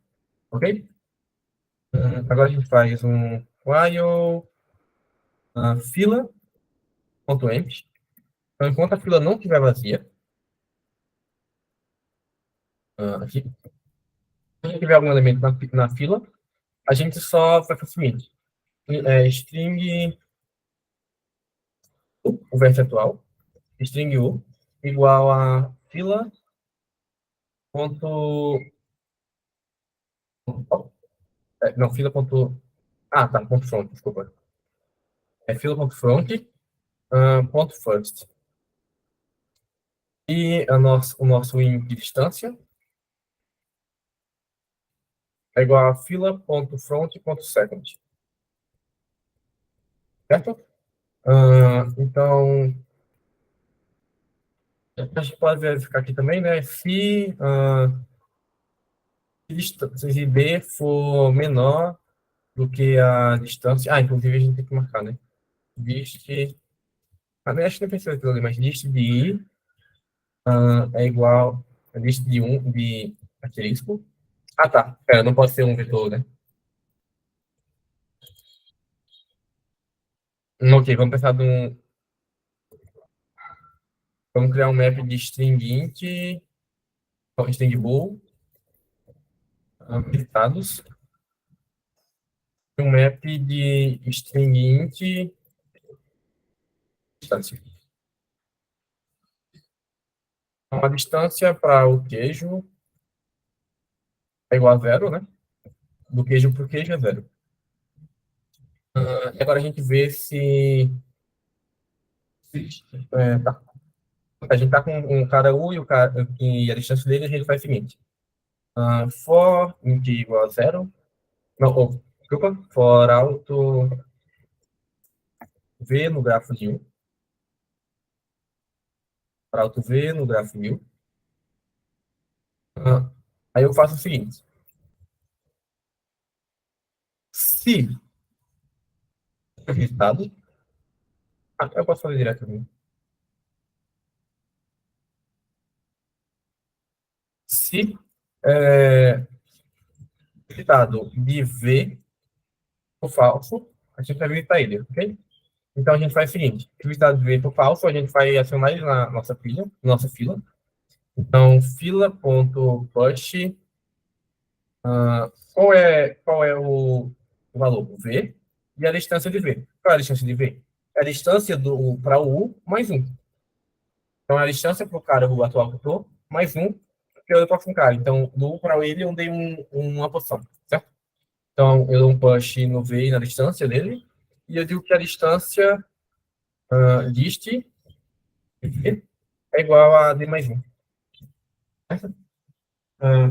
ok? Agora a gente faz um while fila.empty. Então, enquanto a fila não estiver vazia, aqui, se não tiver algum elemento na fila, a gente só vai fazer o seguinte, string o verso atual, string u, igual a fila ponto, não, fila ponto, tá, ponto front, desculpa. Fila ponto front, ponto first. E o nosso in de distância é igual a fila.front.second. Certo? Então, a gente pode verificar aqui também, né? Se b for menor do que a distância. Inclusive a gente tem que marcar, né? Dist. Acho que não precisa aquilo ali, mas dist de i é igual a dist de 1 de asterisco. Tá. Pera, não pode ser um vetor, né? Ok, vamos pensar num. Vamos criar um map de string int, string bool, habilitados. Um map de string int distância. Uma distância para o queijo é igual a zero, né? Do queijo para o queijo é zero. Agora a gente vê tá. A gente tá com um cara U e a distância dele, a gente faz o seguinte. For int igual a zero. Não, desculpa. For alto V no grafo de 1. For alto V no grafo de 1. Aí eu faço o seguinte. Se o resultado. Eu posso fazer direto aqui. Se o resultado de V for falso, a gente vai habilitar ele, ok? Então a gente faz o seguinte: se o resultado de V for falso, a gente vai acionar ele na nossa fila. Então, fila.push, qual é o valor? O V e a distância de V. Qual é a distância de V? É a distância para o U mais 1. Então, é a distância para o cara o atual que eu estou, mais 1, que eu próximo cara. Então, do U para ele, eu dei uma posição, certo? Então, eu dou um push no V na distância dele, e eu digo que a distância dist é igual a D mais 1. Certo?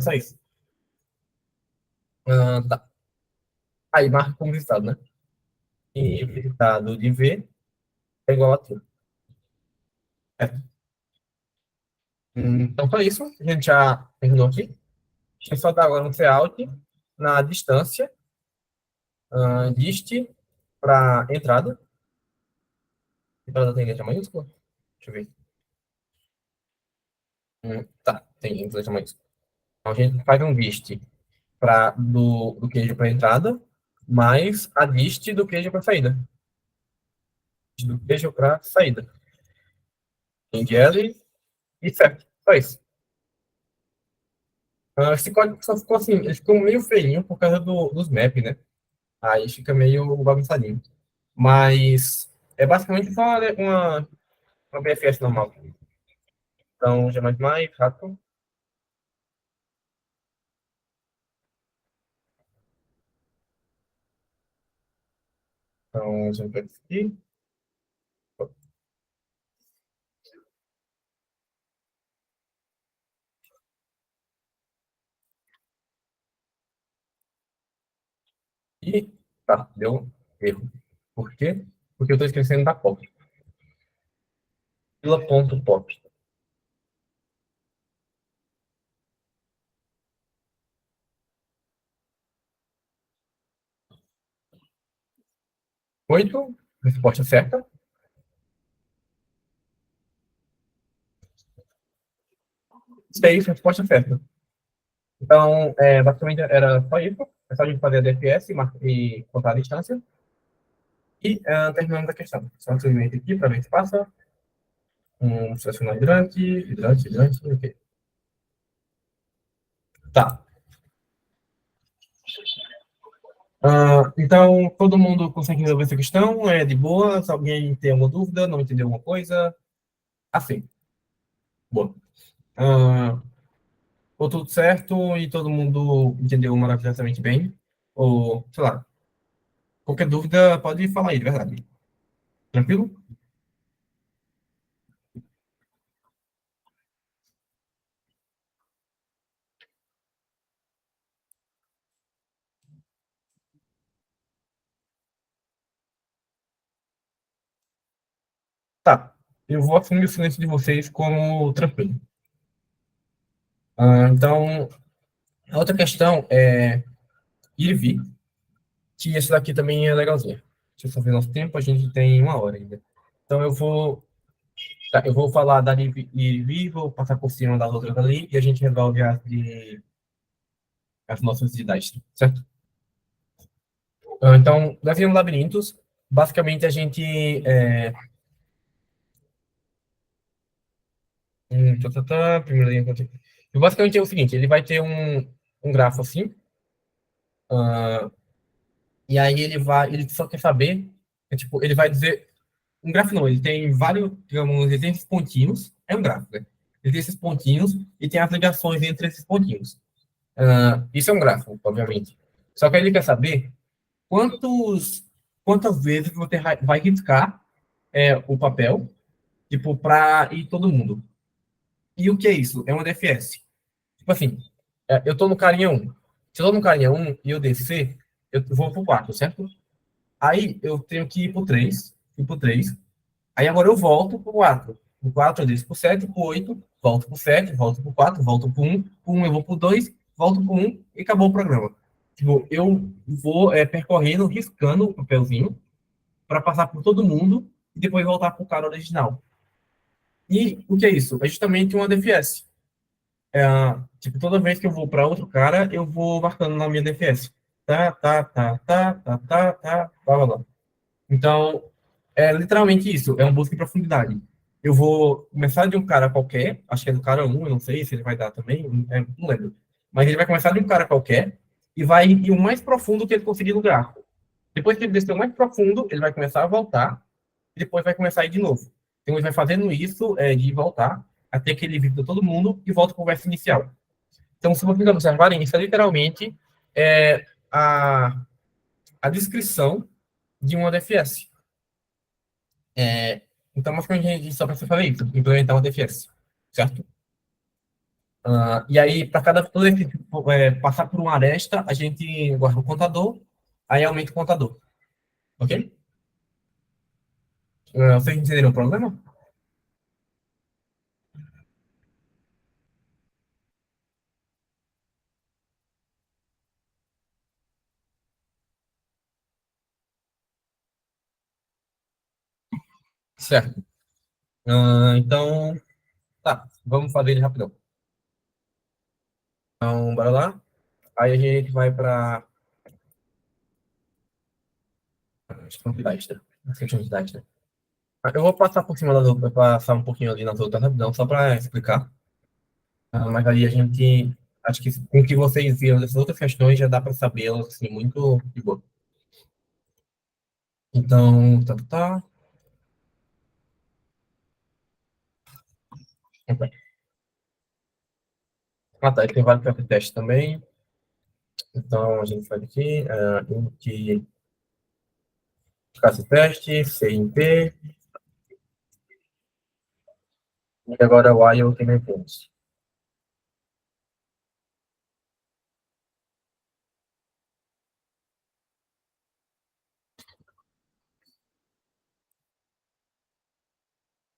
Só isso. Tá. Aí marca como resultado, né? E o resultado de V é igual a true. Então, foi isso. A gente já terminou aqui. Deixa eu só dar agora um out na distância Dist para entrada. Entrada tem letra maiúscula? Deixa eu ver. Tá, tem letra maiúscula. Então a gente faz um dist do queijo para entrada, mais a dist do queijo para saída. Do queijo para saída. Em jelly e certo. Só isso. Esse código só ficou assim, ele ficou meio feinho por causa dos maps, né? Aí fica meio bagunçadinho. Mas é basicamente só uma BFS normal. Então, G++, rato. Então, a gente vai aqui. E tá, deu erro. Por quê? Porque eu estou esquecendo da pop. Fila.pop. 8, resposta certa. 6, resposta certa. Então, basicamente era só isso. É só a gente fazer a DFS e contar a distância. E terminamos a questão. Só simplesmente aqui para ver se passa. Selecionar hidrante, ok. Tá. Então, todo mundo consegue resolver essa questão? É de boa? Se alguém tem alguma dúvida, não entendeu alguma coisa? Assim, boa. Ah, Ficou tudo certo e todo mundo entendeu maravilhosamente bem? Ou, sei lá, qualquer dúvida pode falar aí, de verdade. Tranquilo? Tá. Eu vou assumir o silêncio de vocês como tranquilo. Então, a outra questão é ir e vir, que esse daqui também é legalzinho. Deixa eu só ver nosso tempo, a gente tem uma hora ainda. Então, eu vou falar da ir e vir, vou passar por cima das outras ali, e a gente resolve as nossas idades, certo? Então, Desenhando Labirintos, basicamente a gente. Primeiro linha, e basicamente é o seguinte: ele vai ter um grafo assim, e aí ele só quer saber, tipo, ele vai dizer. Um grafo não, ele tem vários, digamos, ele tem esses pontinhos, é um gráfico, né? Ele tem esses pontinhos e tem as ligações entre esses pontinhos. Isso é um gráfico, obviamente. Só que aí ele quer saber quantos, quantas vezes você vai riscar o papel, tipo, para ir todo mundo. E o que é isso? É uma DFS. Tipo assim, eu tô no carinha um. Se eu tô no carinha um e eu descer, eu vou pro 4, certo? Aí eu tenho que ir pro 3, ir pro 3. Aí agora eu volto pro 4. O 4 eu desço pro 7, pro 8, volto pro 7, volto pro 4, volto pro 1, pro 1 eu vou pro 2, volto pro 1 e acabou o programa. Tipo, eu vou percorrendo, riscando o papelzinho para passar por todo mundo e depois voltar pro cara original. E o que é isso? É justamente uma DFS. Tipo, toda vez que eu vou para outro cara, eu vou marcando na minha DFS. Blá, blá, blá. Então, é literalmente isso, é uma busca em profundidade. Eu vou começar de um cara qualquer, acho que é do cara um, eu não sei se ele vai dar também, não lembro. Mas ele vai começar de um cara qualquer e vai ir o mais profundo que ele conseguir no gráfico. Depois que ele descer o mais profundo, ele vai começar a voltar e depois vai começar a ir de novo. Então ele vai fazendo isso, de voltar, até que ele visita todo mundo e volta para o verso inicial. Então, se vocês observarem, isso é literalmente é, a, a descrição de uma DFS. Então, basicamente, a gente só precisa fazer isso, implementar uma DFS, certo? E aí, para cada todo esse, passar por uma aresta, a gente guarda o contador, aí aumenta o contador, ok? Vocês entenderam o problema? Certo. Então, tá, vamos fazer ele rapidão. Então, bora lá. Aí a gente vai para questão didática. Questão didática. Eu vou passar por cima das outras, passar um pouquinho ali nas outras rapidão, só para explicar. Mas aí a gente, acho que com o que vocês viram dessas outras questões já dá para sabê-las assim, muito de boa. Então, tá. Ah, tá. E tem vários pré testes também. Então, a gente faz aqui, int classe teste, CINT, e agora while tem reference.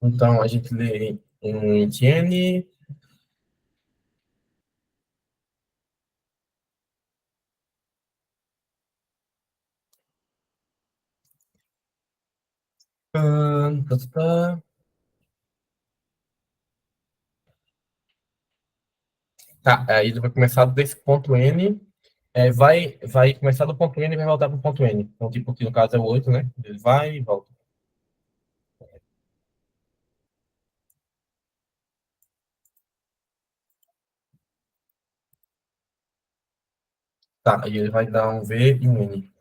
Então, a gente lê em int n, tá. Tá, aí ele vai começar desse ponto N, vai começar do ponto N e vai voltar para o ponto N. Então, tipo, que no caso é o 8, né? Ele vai e volta. Tá, aí ele vai dar um V e um N.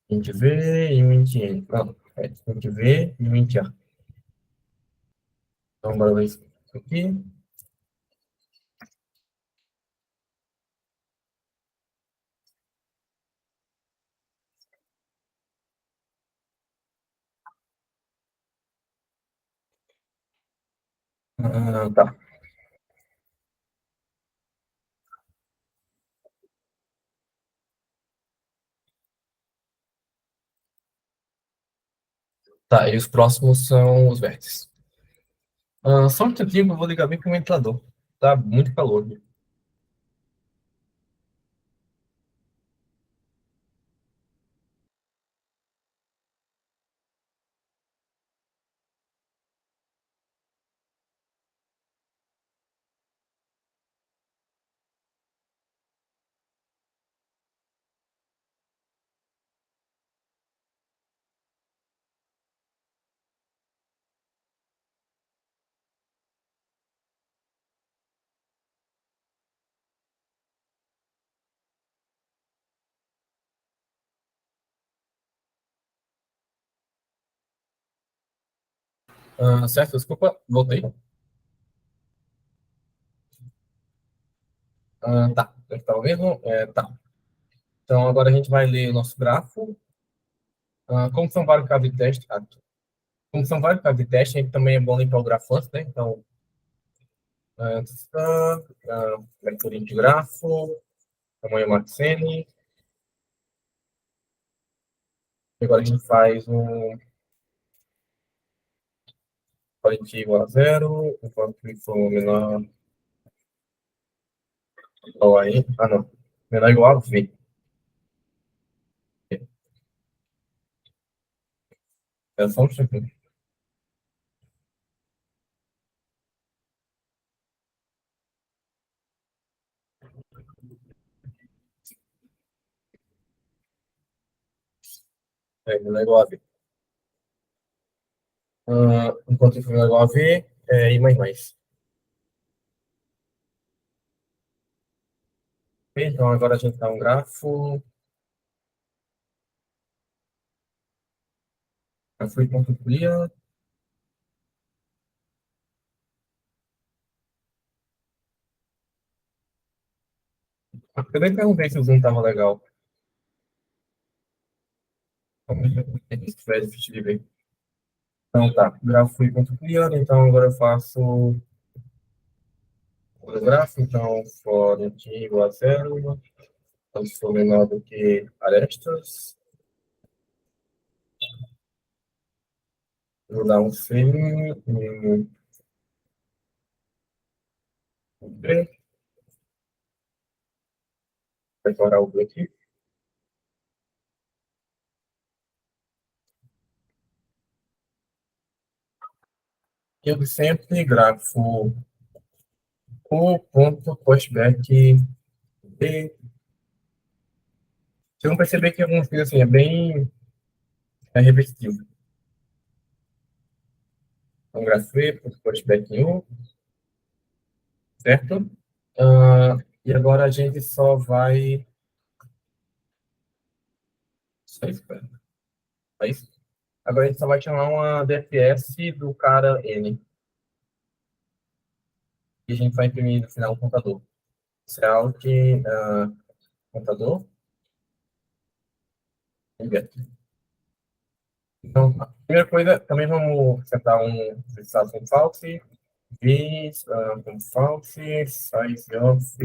Int V e um int N. Não, int V e um int A. Então, bora ver isso aqui. Tá. Tá, e os próximos são os vértices. Só um minutinho que eu vou ligar bem pro ventilador. Tá muito calor. Certo, desculpa, voltei. Tá, eu estava mesmo? Tá. Então agora a gente vai ler o nosso grafo. Como são vários casos de teste, como são vários casos de teste, a gente também é bom limpar o grafo antes, né? Então, leitura de grafo, tamanho Maxene. Agora a gente faz um coletivo a zero, enquanto que for menor ou igual a n. Ah, não. Menor ou igual a v. É só um instantinho. Menor ou igual a v. Enquanto que for menor ou igual a v, é i mais mais. Ok, então agora a gente dá um grafo. Grafo e ponto clear. Eu nem perguntei se o zoom estava legal. Se tiver difícil de ver. Então tá, grafo e ponto clear. Então agora eu faço o gráfico. Então, for int igual a zero. Então, se for menor do que arestas, eu vou dar um C, um B, decorar o B aqui. Eu sempre grafo o ponto postback e vocês vão perceber que algumas coisas assim é bem repetitivo. Então, grafei, ponto postback em 1, certo? E agora a gente só vai. Só isso, cara. Só isso. Agora a gente só vai chamar uma DFS do cara N. E a gente vai imprimir no final um contador. Out, contador, inverter. Então, a primeira coisa, também vamos acrescentar um resultado com false, this, com false, size of,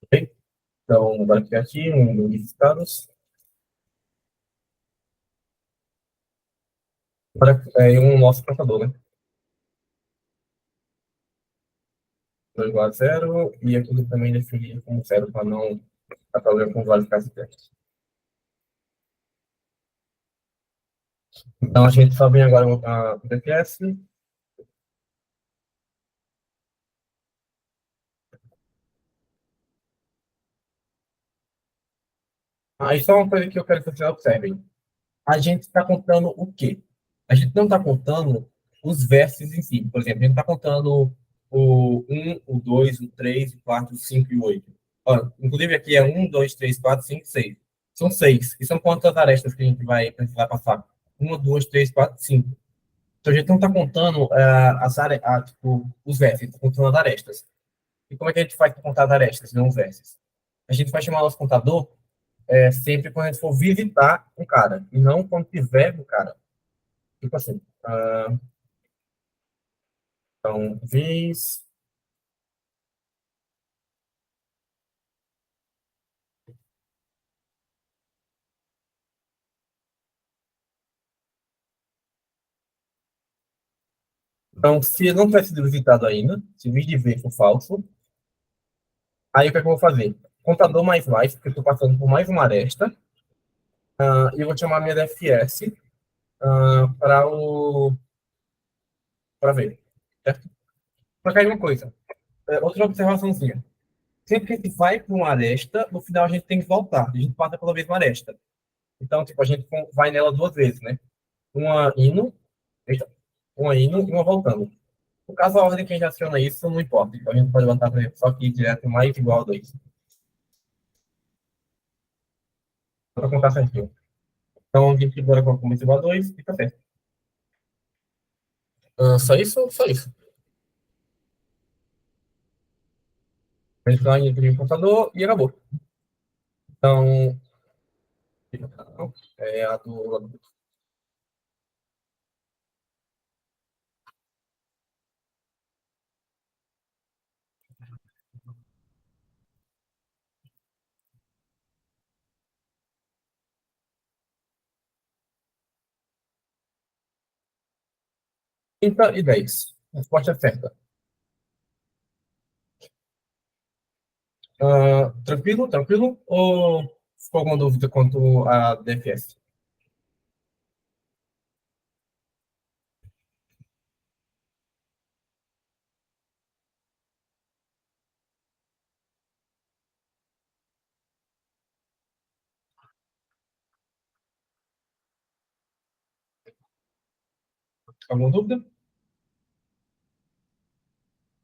ok? Então, agora aqui, um dos estados. Agora, um nosso contador, né? 2 igual a 0, e aqui eu também defini como 0 para não dar problema com vários casos testes. Então, a gente só vem agora a DPS. Aí só uma coisa que eu quero que vocês observem. A gente está contando o quê? A gente não está contando os versos em si. Por exemplo, a gente está contando o um, o 2, o 3, o 4, o 5 e o 8. Ó, inclusive aqui é um, 2, 3, 4, 5, 6. São 6. E são quantas arestas que a gente vai precisar passar? Uma, duas, três, quatro, 5. Então a gente não está contando tipo, os versos, a gente está contando as arestas. E como é que a gente faz para contar as arestas, não os versos? A gente vai chamar o nosso contador sempre quando a gente for visitar um cara, e não quando tiver o cara. Tipo assim, então, vis. Então, se não tiver sido visitado ainda, se o vis de V for falso, aí o que é que eu vou fazer? Contador mais, porque eu estou passando por mais uma aresta, e eu vou chamar minha DFS para ver. Certo? Só que aí uma coisa, outra observaçãozinha. Sempre que a gente vai para uma aresta, no final a gente tem que voltar. A gente passa pela mesma aresta. Então, tipo, a gente vai nela duas vezes, né? Uma indo, eita, uma indo e uma voltando. No caso, a ordem que a gente aciona isso não importa. Então, a gente pode botar, por exemplo, só que direto mais igual a 2. Para contar certinho. Então, a gente agora coloca mais igual a 2 e tá certo. Só isso? Só isso. A gente vai imprimir o computador e acabou. Então, é a do. Trinta e 10. A resposta é certa. Tranquilo? Tranquilo? Ou ficou alguma dúvida quanto a DFS? Alguma dúvida?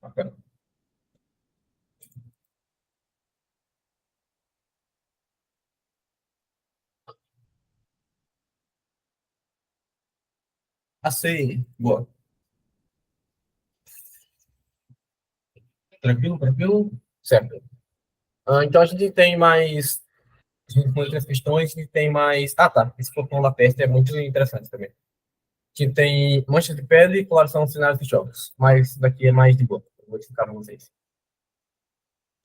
Bacana. Achei. Boa. Tranquilo? Tranquilo? Certo. Então, a gente tem mais. A gente tem outras questões, a gente tem mais. Ah, tá. Esse botão da peste é muito interessante também. Que tem manchas de pele e coloração de cenários de jogos. Mas daqui é mais de boa. Eu vou explicar para vocês.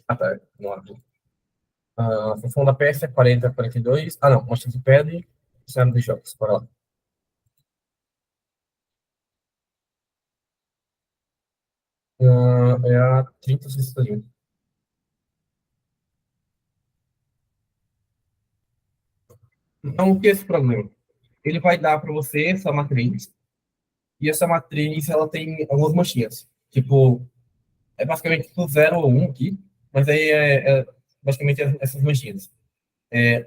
Ah, tá. Vamos lá. A função da peça é 40, 42. Ah, não. Manchas de pele e cenário de jogos. Bora lá. É a 3061. Então, o que é esse problema? Ele vai dar para você essa matriz. e essa matriz ela tem algumas manchinhas. Tipo, é basicamente tudo 0 ou 1 aqui, mas aí é basicamente essas manchinhas.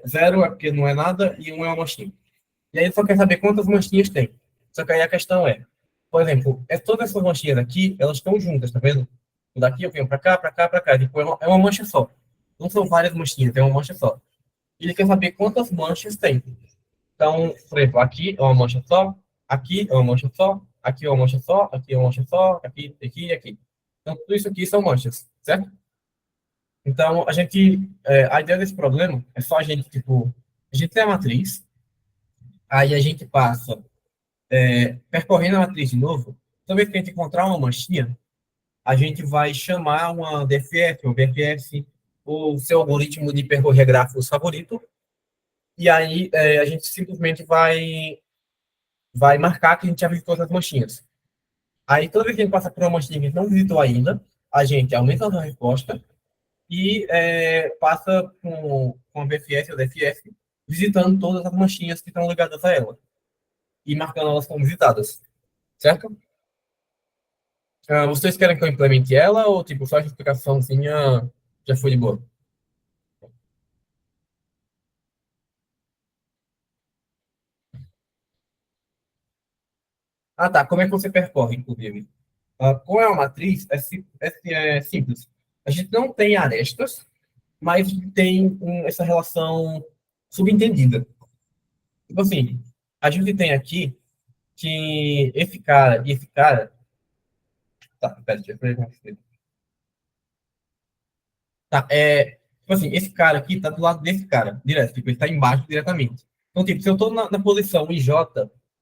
0 é porque não é nada e 1 é uma manchinha. E aí ele só quer saber quantas manchinhas tem. Só que aí a questão é, por exemplo, todas essas manchinhas aqui, elas estão juntas, tá vendo? Daqui eu venho pra cá, pra cá, pra cá. Tipo, é uma mancha só. Não são várias manchinhas, é uma mancha só. E ele quer saber quantas manchas tem. Então, por exemplo, aqui é uma mancha só, aqui é uma mancha só, aqui é uma mancha só, aqui é uma mancha só, aqui e aqui. Então, tudo isso aqui são manchas, certo? Então, a ideia desse problema é só a gente, tipo, a gente tem a matriz, aí a gente passa percorrendo a matriz de novo. Toda vez que a gente encontrar uma manchinha, a gente vai chamar uma DFF ou BFF, o seu algoritmo de percorrer gráficos favorito, e aí a gente simplesmente vai marcar que a gente já visitou essas manchinhas. Aí, toda vez que a gente passa por uma manchinha que a gente não visitou ainda, a gente aumenta a nossa resposta e passa com a BFS ou DFS, visitando todas as manchinhas que estão ligadas a ela e marcando elas como visitadas, certo? Vocês querem que eu implemente ela ou, tipo, só essa explicaçãozinha já foi de boa? Ah, tá. Como é que você percorre, inclusive? Como é uma matriz, é simples. A gente não tem arestas, mas tem essa relação subentendida. Tipo assim, a gente tem aqui que esse cara e esse cara. Tá, pera, deixa eu ver como é que tá, tipo assim, esse cara aqui tá do lado desse cara, direto, tipo, ele tá embaixo diretamente. Então, tipo, se eu tô na posição IJ,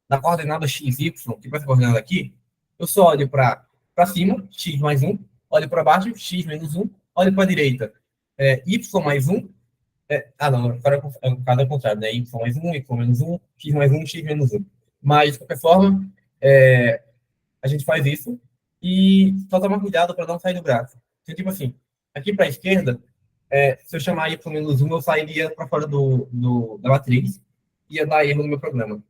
na coordenada XY, tipo essa coordenada aqui, eu só olho para cima, X mais um, olho para baixo, X menos um, olho para a direita, Y mais um, não, cada é o contrário, né? Y mais um, Y menos um, X mais um, X menos um. Mas, de qualquer forma, a gente faz isso e só tomar cuidado para não sair do braço. Então, tipo assim, aqui para a esquerda, se eu chamar y menos um, eu sairia para fora da matriz e ia dar erro no meu programa,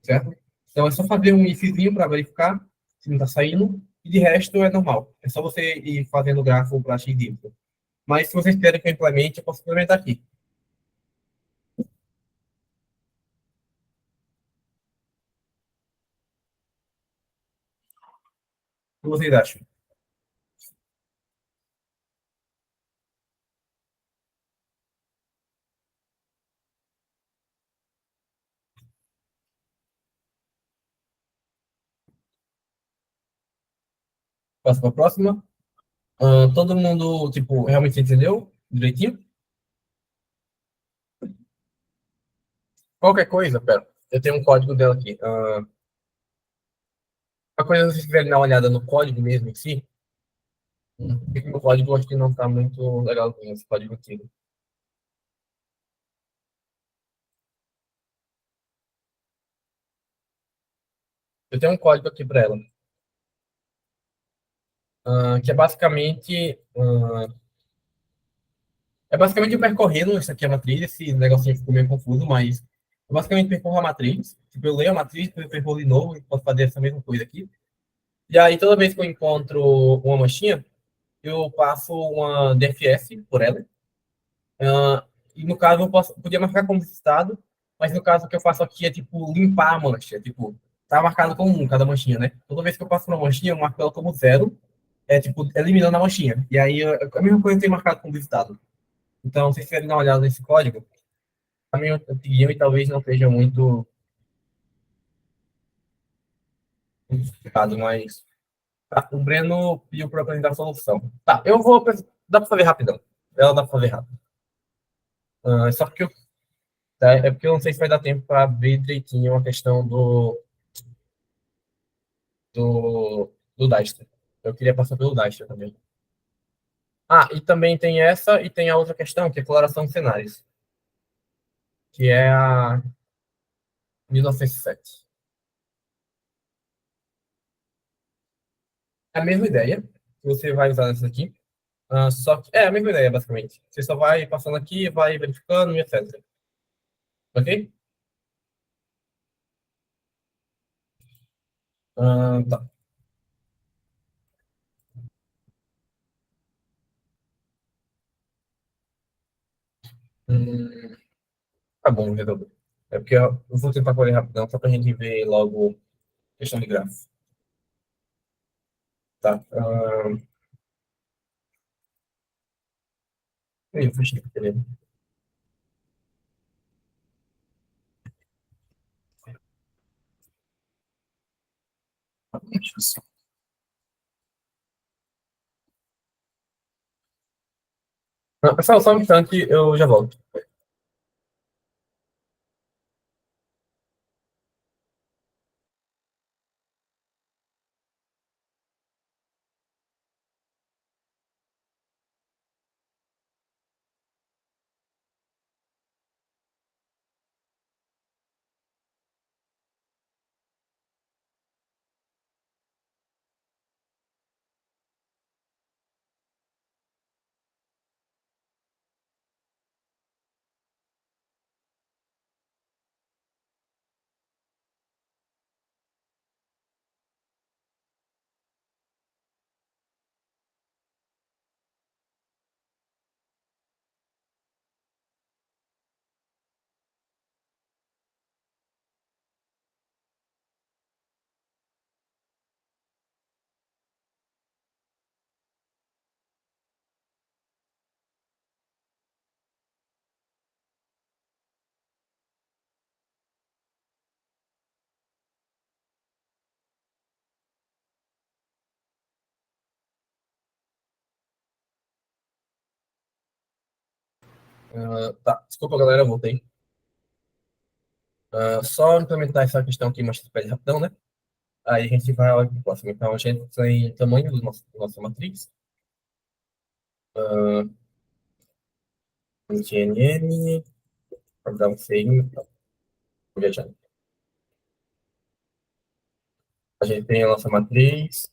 certo? Então é só fazer um ifzinho para verificar se não está saindo e de resto é normal. É só você ir fazendo o gráfico para x e y. Mas se vocês querem que eu implemente, eu posso implementar aqui. O que vocês acham? Passo para a próxima. Todo mundo, tipo, realmente entendeu direitinho? Qualquer coisa, pera, eu tenho um código dela aqui. Uma coisa, se vocês quiserem dar uma olhada no código mesmo em si, o código eu acho que não está muito legal com esse código antigo. Eu tenho um código aqui para ela, que é basicamente eu percorrendo, isso aqui é a matriz, esse negocinho ficou meio confuso, mas eu basicamente percorro a matriz, tipo, eu leio a matriz, depois eu percorro de novo, e posso fazer essa mesma coisa aqui. E aí, toda vez que eu encontro uma manchinha, eu passo uma DFS por ela. Ah, e no caso, podia marcar como estado, mas no caso o que eu faço aqui é tipo limpar a mancha. Tipo, tá marcado como um, cada manchinha, né? Toda vez que eu passo uma manchinha, eu marco ela como zero, tipo, eliminando a manchinha. E aí a mesma coisa tem marcado como estado. Então, se vocês querem dar uma olhada nesse código, tá meio antiguinho e talvez não seja muito explicado, mas tá, o Breno pediu para apresentar a solução. Tá, dá para fazer rapidão. Ela dá para fazer rápido. Só porque é porque eu não sei se vai dar tempo para ver direitinho a questão do Dijkstra. Eu queria passar pelo Dijkstra também. Ah, e também tem essa e tem a outra questão, que é coloração de cenários, que é a 1907. É a mesma ideia que você vai usar nessa aqui, só que é a mesma ideia, basicamente. Você só vai passando aqui, vai verificando e etc. Ok? Tá. Hum, tá bom, resolvi. É porque eu vou tentar correr rapidão, só pra gente ver logo questão de gráfico. Tá. Eu fechei, beleza. Não, pessoal, só um instante, eu já volto. Tá, desculpa, galera, eu voltei. Só implementar essa questão aqui mais rapidão, né? Aí a gente vai ao próximo. Então, a gente tem tamanho do nossa matriz. Uh, GNN, para dar um CI, viajando. A gente tem a nossa matriz,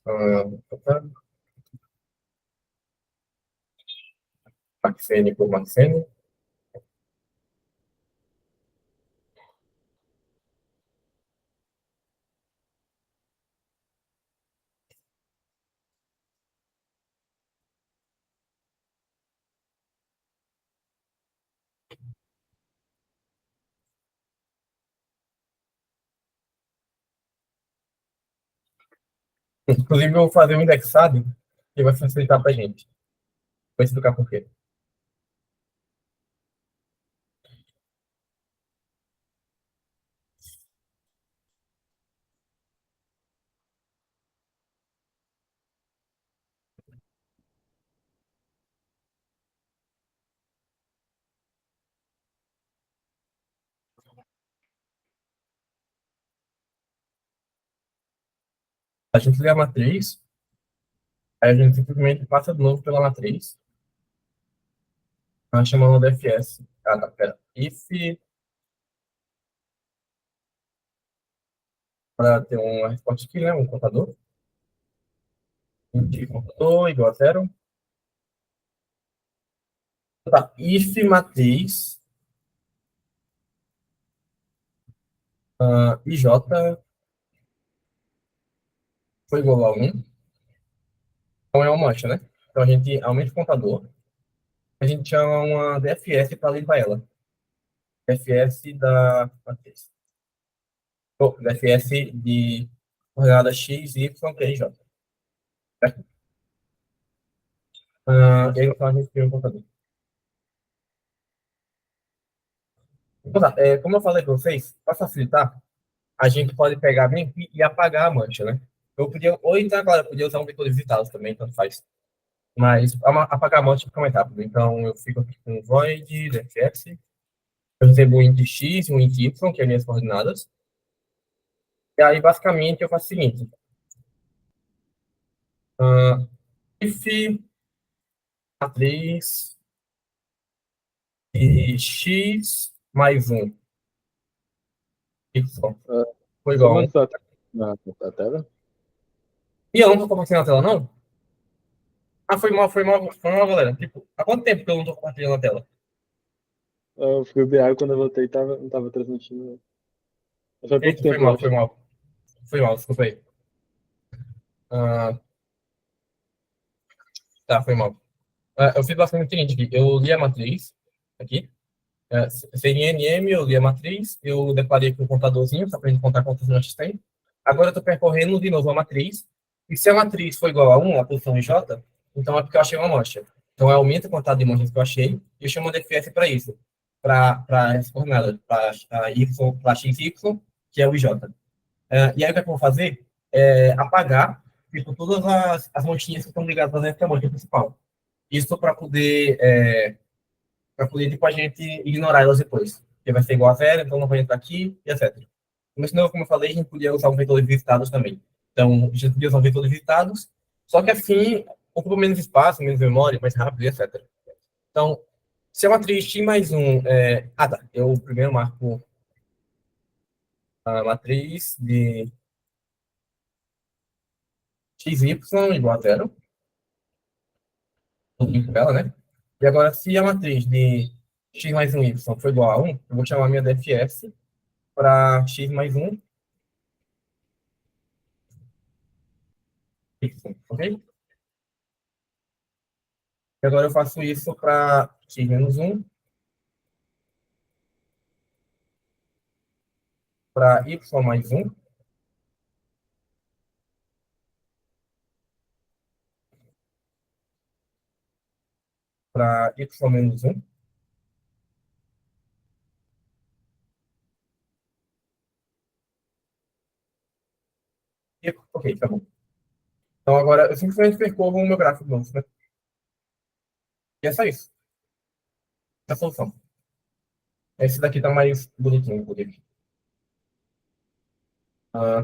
Maxene por Maxene. Inclusive, eu vou fazer um indexado que vai facilitar para a gente. Vou explicar por quê. A gente lê a matriz, aí a gente simplesmente passa de novo pela matriz, nós chamamos de fs. Ah, tá, pera. If, para ter uma resposta aqui, né? Um contador. Int contador igual a zero. Tá, if matriz ij foi igual a 1. Então é uma mancha, né? Então a gente aumenta o contador, a gente chama uma DFS para limpar ela. DFS da matriz. Ou DFS de coordenada x, y, que é j. Certo? E aí então a gente cria um contador. Então, tá, como eu falei para vocês, para facilitar, a gente pode pegar bem aqui e apagar a mancha, né? Eu podia, ou então, claro, eu podia usar um vetor de visitados também, tanto faz. Mas apagar a mancha fica mais rápido. Então eu fico aqui com void, DFS. Eu recebo um int x e um int y, que é as minhas coordenadas. E aí, basicamente, eu faço o seguinte: if matriz de x mais um y Ah, foi você igual a 1. manda na tela? E eu não estou compartilhando a tela, não? Ah, foi mal, galera. Tipo, há quanto tempo que eu não estou compartilhando a tela? Eu fui beber água quando eu voltei, não tava transmitindo. Mas faz pouco Eita, foi tempo, eu mal, foi acho. mal. Foi mal, desculpa aí. Ah, tá, foi mal. Eu fiz basicamente o seguinte aqui. Eu li a matriz aqui. CNNM, eu li a matriz. Eu declarei com o contadorzinho, só para a gente contar quantos nós tem. Agora eu estou percorrendo de novo a matriz. E se a matriz for igual a 1, a posição em J, então é porque eu achei uma amostra. Então eu aumento a quantidade de amostras que eu achei e eu chamo de FS para isso. Para essa coordenada, para Y, para XY, que é o IJ. E aí o que é que eu vou fazer? Apagar tipo, todas as montinhas que estão ligadas à nessa monte principal. Isso para poder tipo, a gente ignorar elas depois. Porque vai ser igual a zero, então não vai entrar aqui, e etc. Mas senão, como eu falei, a gente podia usar um vetor de visitados também. Então, a gente podia usar um vetor de visitados, só que assim ocupa menos espaço, menos memória, mais rápido, e etc. Então, se a matriz x mais um. Tá. Eu primeiro marco a matriz de xy igual a zero. Tudo ela, né? E agora, se a matriz de x mais um y for igual a 1, eu vou chamar minha DFS para x mais um y, ok? E agora eu faço isso para x menos um, para y mais um, para y menos um, e, ok, tá bom. Então agora eu simplesmente percorro o meu gráfico novo, né? E é só isso. Essa é a solução. Esse daqui tá mais bonitinho, inclusive.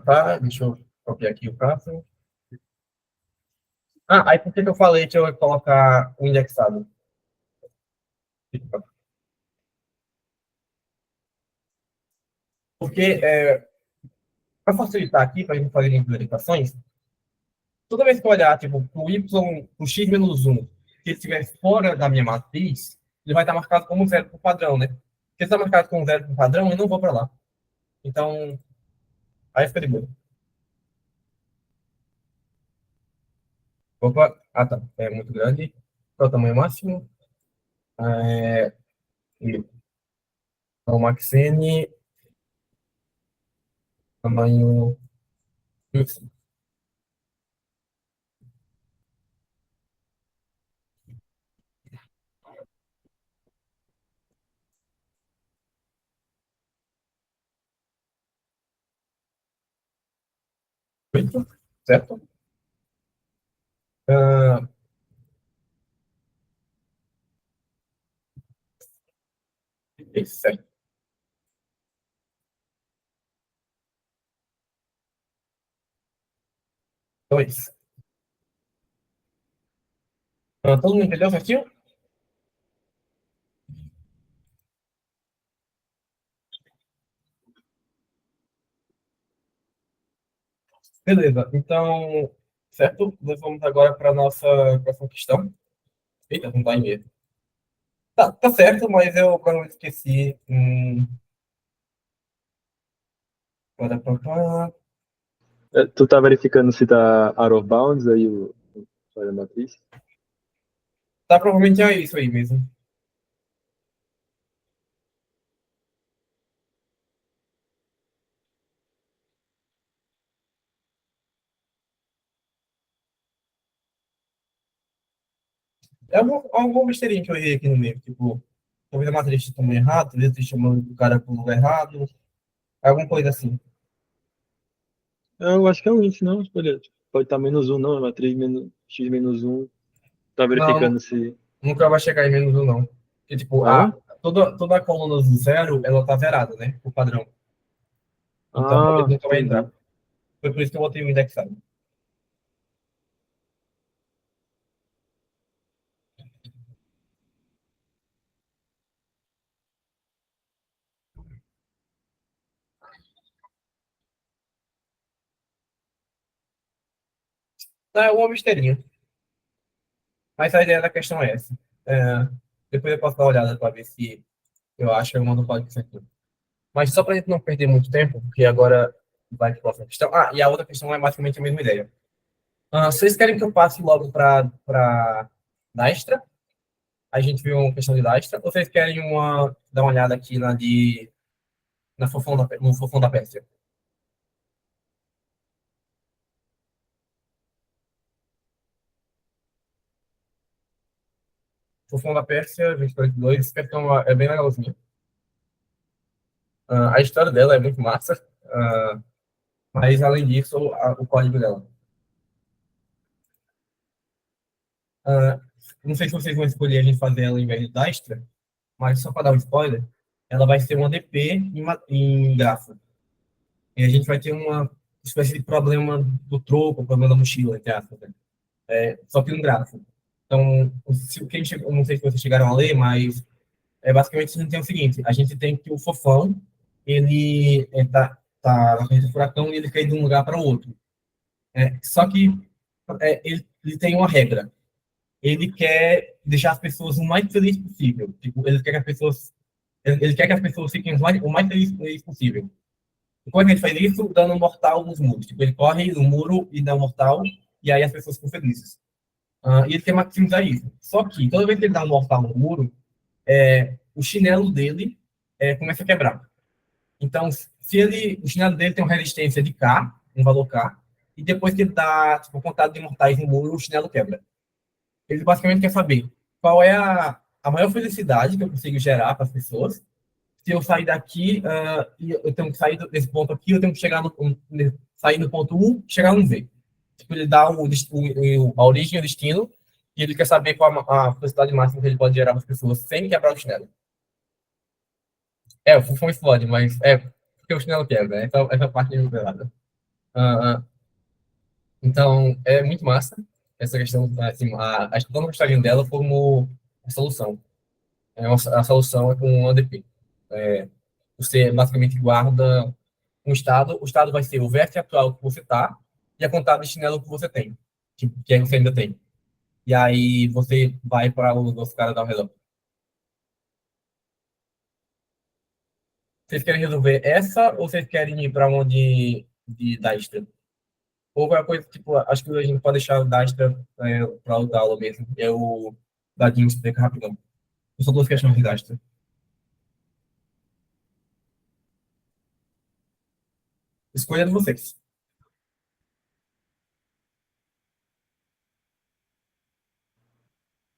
Tá, deixa eu copiar aqui o caso. Aí por que que eu falei que eu ia colocar o indexado? Porque, para facilitar aqui, para a gente fazer implementações, toda vez que eu olhar, tipo, o y, o x menos um, que ele estiver fora da minha matriz, ele vai estar marcado como zero por padrão, né? Se está marcado como zero por padrão, eu não vou para lá. Então, aí fica de boa. Opa, tá. É muito grande. Qual é o tamanho máximo? É, o Maxene, tamanho Y. Feito, certo? Ah, isso, certo. Então é isso. Todo mundo entendeu certinho? Beleza. Então, certo? Nós vamos agora para a nossa próxima questão. Eita, não tá em medo. Tá certo, mas eu provavelmente esqueci. Para. Tu tá verificando se tá out of bounds aí a matriz? Tá, provavelmente é isso aí mesmo. É alguma besteirinha que eu errei aqui no meio. Tipo, talvez a matriz esteja errado, talvez eu esteja chamando o cara pro lugar errado. Alguma coisa assim. Eu acho que é o índice, não. Olha, pode estar menos um, não. A matriz x menos um. Tá Não, verificando se. nunca vai chegar em menos um, não. Porque, tipo, Ah, é? toda a coluna do zero, ela tá zerada, né? O padrão. Então, ele Ah, nunca vai entrar. entendi. Foi por isso que eu botei o indexado. Não, é uma besteirinha. Mas a ideia da questão é essa. É, depois eu posso dar uma olhada para ver se eu acho que eu mando o código certinho. Mas só para a gente não perder muito tempo, porque agora vai para a próxima questão. E a outra questão é basicamente a mesma ideia. Vocês querem que eu passe logo para Dastra? A gente viu uma questão de Dastra. Ou vocês querem dar uma olhada aqui no Fofão da Pérsia? Fofão da Pérsia, 2042, esse questão é bem legalzinho. A história dela é muito massa, mas além disso, o código dela. Ah, não sei se vocês vão escolher a gente fazer ela em vez de Dastra, mas só para dar um spoiler, ela vai ser uma DP em grafo. E a gente vai ter uma espécie de problema do troco, problema da mochila, entre aspas, né? Só que um grafo. Então, não sei se vocês chegaram a ler, mas basicamente a gente tem o seguinte: a gente tem que o fofão, ele tá na frente do furacão e ele cai de um lugar para o outro. Só que ele tem uma regra. Ele quer deixar as pessoas o mais felizes possível. Tipo, ele quer que as pessoas fiquem o mais felizes possível. E como é que ele faz isso? Dando um mortal nos muros. Tipo, ele corre no muro e dá um mortal, e aí as pessoas ficam felizes. E ele quer maximizar isso. Só que, toda vez que ele dá um mortal no muro, o chinelo dele começa a quebrar. Então, o chinelo dele tem uma resistência de K, um valor K, e depois que ele dá tipo, contado de mortais no muro, o chinelo quebra. Ele basicamente quer saber qual é a maior felicidade que eu consigo gerar para as pessoas. Se eu sair daqui, e eu tenho que sair desse ponto aqui, eu tenho que sair do ponto 1, chegar no V. Tipo, ele dá a origem e o destino, e ele quer saber qual a felicidade máxima que ele pode gerar para as pessoas sem quebrar o chinelo. O fofão explode, mas porque o chinelo quebra, né? Então, essa parte é revelada. Então, é muito massa essa questão, assim, acho que eu não gostaria dela como a solução. A solução é com um ADP. Você basicamente guarda um estado, o estado vai ser o vértice atual que você está e a contada de chinelo que você tem, que você ainda tem. E aí você vai para os caras ao redor. Vocês querem resolver essa ou vocês querem ir para de Dijkstra? Ou qualquer coisa, tipo, acho que a gente pode deixar o Dijkstra para outra aula mesmo. O Dadinho explica rapidão. São duas questões de Dijkstra. Escolha de vocês.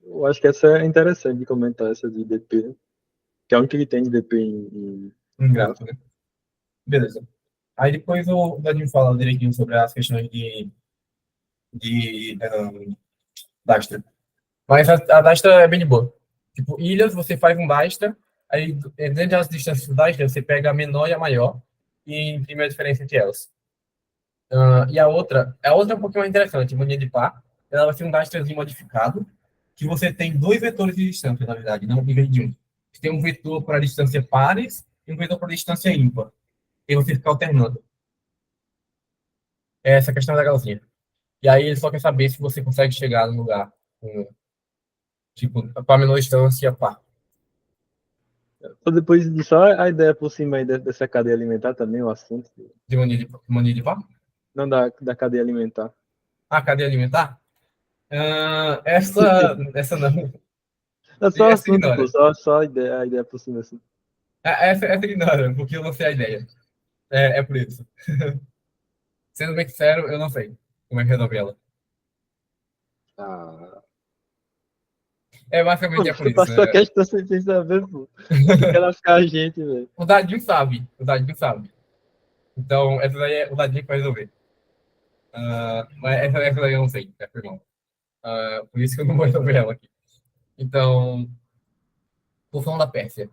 Eu acho que essa é interessante de comentar, essa de DP, né? Que é a única que tem de DP Um em gráfico, grafo. né? Beleza. Aí depois o Dadinho fala direitinho sobre as questões de Dijkstra. Mas a Dastra é bem de boa. Tipo, ilhas, você faz um Dastra, aí dentro das distâncias do Dastra, você pega a menor e a maior e imprime a diferença entre elas. E a outra é um pouquinho mais interessante, mania de par. Ela vai ser um Dastrazinho modificado, que você tem dois vetores de distância, na verdade, não em vez de um. Você tem um vetor para distância pares e um vetor para distância ímpar. E você fica alternando. Essa questão é legalzinha. E aí ele só quer saber se você consegue chegar no lugar, tipo, com a menor distância par. Só depois de só a ideia por cima aí dessa cadeia alimentar também, o assunto. De mania de par? Não da cadeia alimentar. Cadeia alimentar? Essa não. É só o Essa assunto, pô, ignora. só a ideia por cima assim. Essa ignora, porque eu não sei a ideia. É por isso. Sendo bem sincero, eu não sei como é que resolve ela. Ah. Pô, Basicamente é por você isso. passou a questão sem saber, pô. Você quer lascar a gente, velho. O Dadinho sabe. O Dadinho sabe. Então, essa daí é o Dadinho que vai resolver. Mas essa daí eu não sei. Foi mal. Por isso que eu não vou resolver ela aqui. Então, o Fão da Pérsia.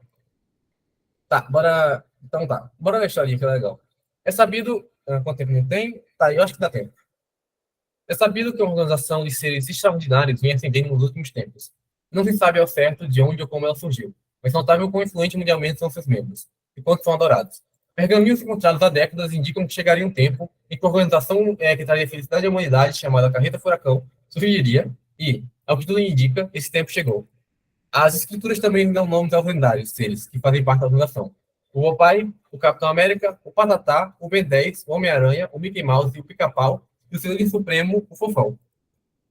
Tá, bora. Então tá. Bora na historinha que é legal. É sabido. Quanto tempo não tem? Tá, eu acho que dá tempo. É sabido que a organização de seres extraordinários vem ascendendo nos últimos tempos. Não se sabe ao certo de onde ou como ela surgiu, mas notável quão influentes mundialmente são seus membros, e quanto são adorados. Pergaminhos encontrados há décadas indicam que chegaria um tempo em que a organização que traria felicidade à humanidade, chamada Carreta Furacão, surgiria, e, ao que tudo indica, esse tempo chegou. As escrituras também dão nomes aos lendários seres que fazem parte da organização. O Popeye, o Capitão América, o Patatá, o Ben 10, o Homem-Aranha, o Mickey Mouse e o Pica-Pau e o seu líder supremo, o Fofão.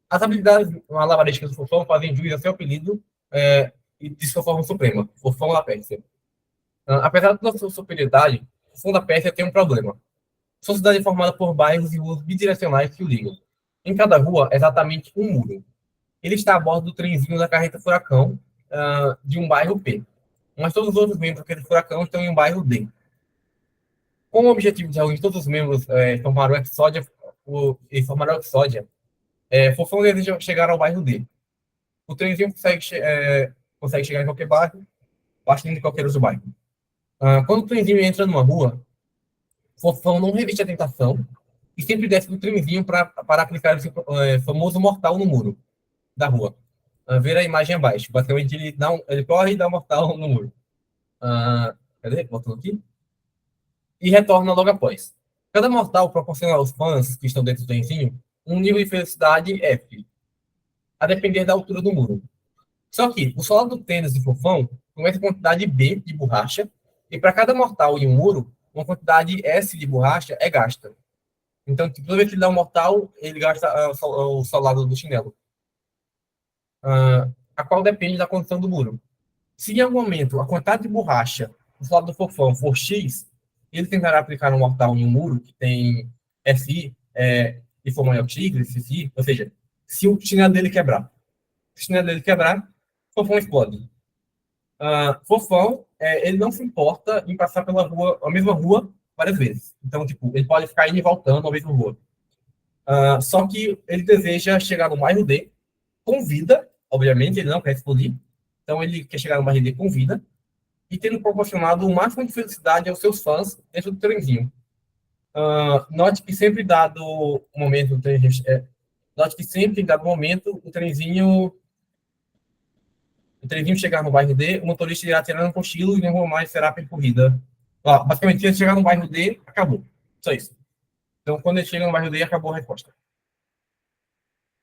As habilidades malabarísticas do Fofão fazem jus a seu apelido e de sua forma suprema, Fofão da Pérsia. Apesar da sua superioridade, o Fofão da Pérsia tem um problema. Sua cidade é formada por bairros e ruas bidirecionais que o ligam. Em cada rua, exatamente um muro. Ele está a bordo do trenzinho da carreta Furacão de um bairro P. Mas todos os outros membros daquele furacão estão em um bairro D. Com o objetivo de reunir todos os membros formar o Exódia, e formar o Exódia, Fofão deseja chegar ao bairro D. O trenzinho consegue chegar em qualquer bairro, partindo de qualquer outro bairro. Quando o trenzinho entra numa rua, Fofão não resiste à tentação e sempre desce do trenzinho para aplicar o seu famoso mortal no muro da rua. Ver a imagem abaixo. Basicamente, ele corre e dá um mortal no muro. Cadê? Voltando aqui. E retorna logo após. Cada mortal proporciona aos fãs que estão dentro do trenzinho um nível de felicidade F, a depender da altura do muro. Só que o soldado do tênis de Fofão começa com quantidade B de borracha, e para cada mortal em um muro, uma quantidade S de borracha é gasta. Então, toda vez que ele dá um mortal, ele gasta o soldado do chinelo, a qual depende da condição do muro. Se em algum momento a quantidade de borracha do soldado do Fofão for X, ele tentará aplicar um mortal em um muro que tem SI, de forma maior que X, SI, ou seja, se o chinelo dele quebrar. Se o chinelo dele quebrar, Fofão explode. Fofão, ele não se importa em passar pela rua, a mesma rua várias vezes. Então, tipo, ele pode ficar indo e voltando a mesma rua. Só que ele deseja chegar no bairro D com vida, obviamente, ele não quer explodir. Então, ele quer chegar no bairro D com vida e tendo proporcionado o máximo de felicidade aos seus fãs dentro do trenzinho. Note que sempre dado o momento, note que sempre dado momento, o trenzinho chegar no bairro D, o motorista irá tirar um cochilo e não mais será percorrida. Basicamente, se ele chegar no bairro D, acabou. Só isso. Então, quando ele chega no bairro D, acabou a resposta.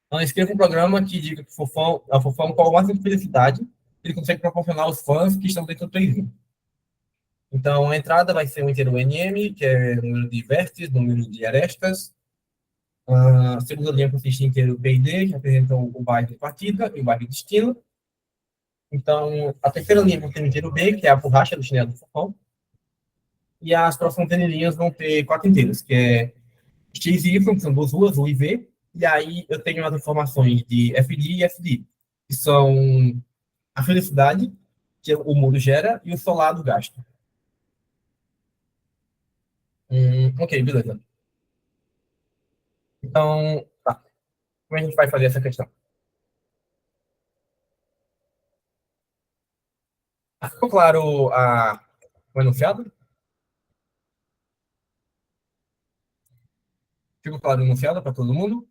Então, escreva um programa que diga que a Fofão qual o máximo de felicidade ele consegue proporcionar aos fãs que estão dentro do trenzinho. Então, a entrada vai ser um inteiro NM, que é número de vértices, número de arestas. A segunda linha consiste em inteiro P e D, que representam o bairro de partida e o bairro de destino. Então, a terceira linha vai ter o inteiro B, que é a borracha do chinelo do Fofão. E as próximas linhas vão ter quatro inteiros, que é X e Y, que são duas ruas, U e V. E aí eu tenho as informações de FD e FD, que são a felicidade que o mundo gera e o solado gasto. Ok, beleza. Então, tá. Como a gente vai fazer essa questão? Ficou claro o enunciado? Ficou claro o enunciado para todo mundo?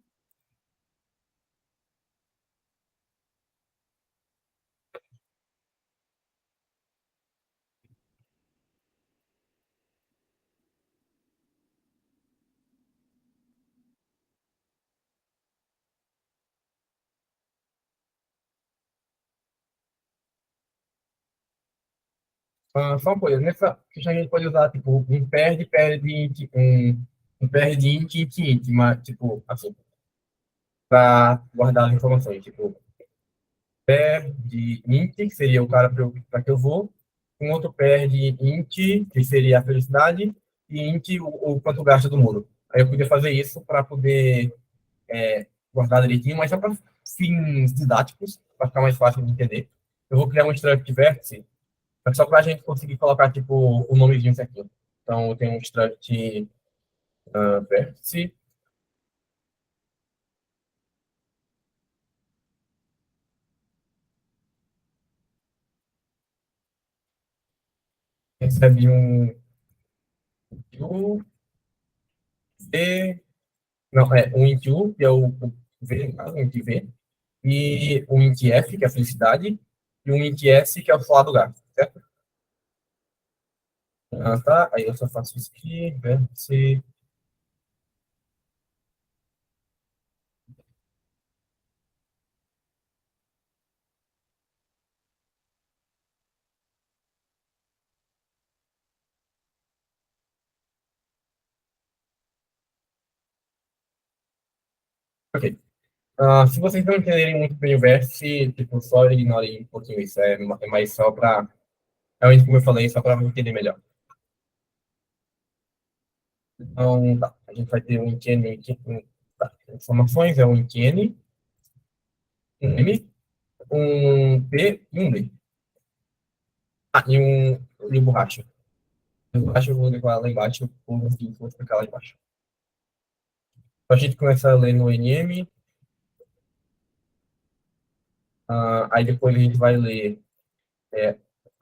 Só uma coisa, nessa questão a gente pode usar, tipo, um perde, int, mas, tipo, assim, para guardar as informações, tipo, pair de int, que seria o cara para que eu vou, um outro pair de int, que seria a felicidade, e int, o quanto gasta do muro. Aí eu podia fazer isso para poder guardar direitinho, mas só para fins didáticos, para ficar mais fácil de entender. Eu vou criar um struct vértice, só para a gente conseguir colocar, tipo, o nomezinho certinho. Então, eu tenho um struct vértice, recebe um U, V, não, um int U, que é o V, no caso, um int V, e um int F, que é a felicidade, e um int S, que é o salário do gato, certo? Tá, aí eu só faço isso aqui, vértice, Ok. Se vocês não entenderem muito bem o vértice, tipo, só ignorem um pouquinho isso. É mais só para. Realmente, como eu falei, só para entender melhor. Então, tá. A gente vai ter um InKN, tá. Informações é um InKN, um M, um P e um D. E o borracha. O borracha eu vou levar lá embaixo, vou explicar lá embaixo. Então, a gente começa a ler no NM, aí depois a gente vai ler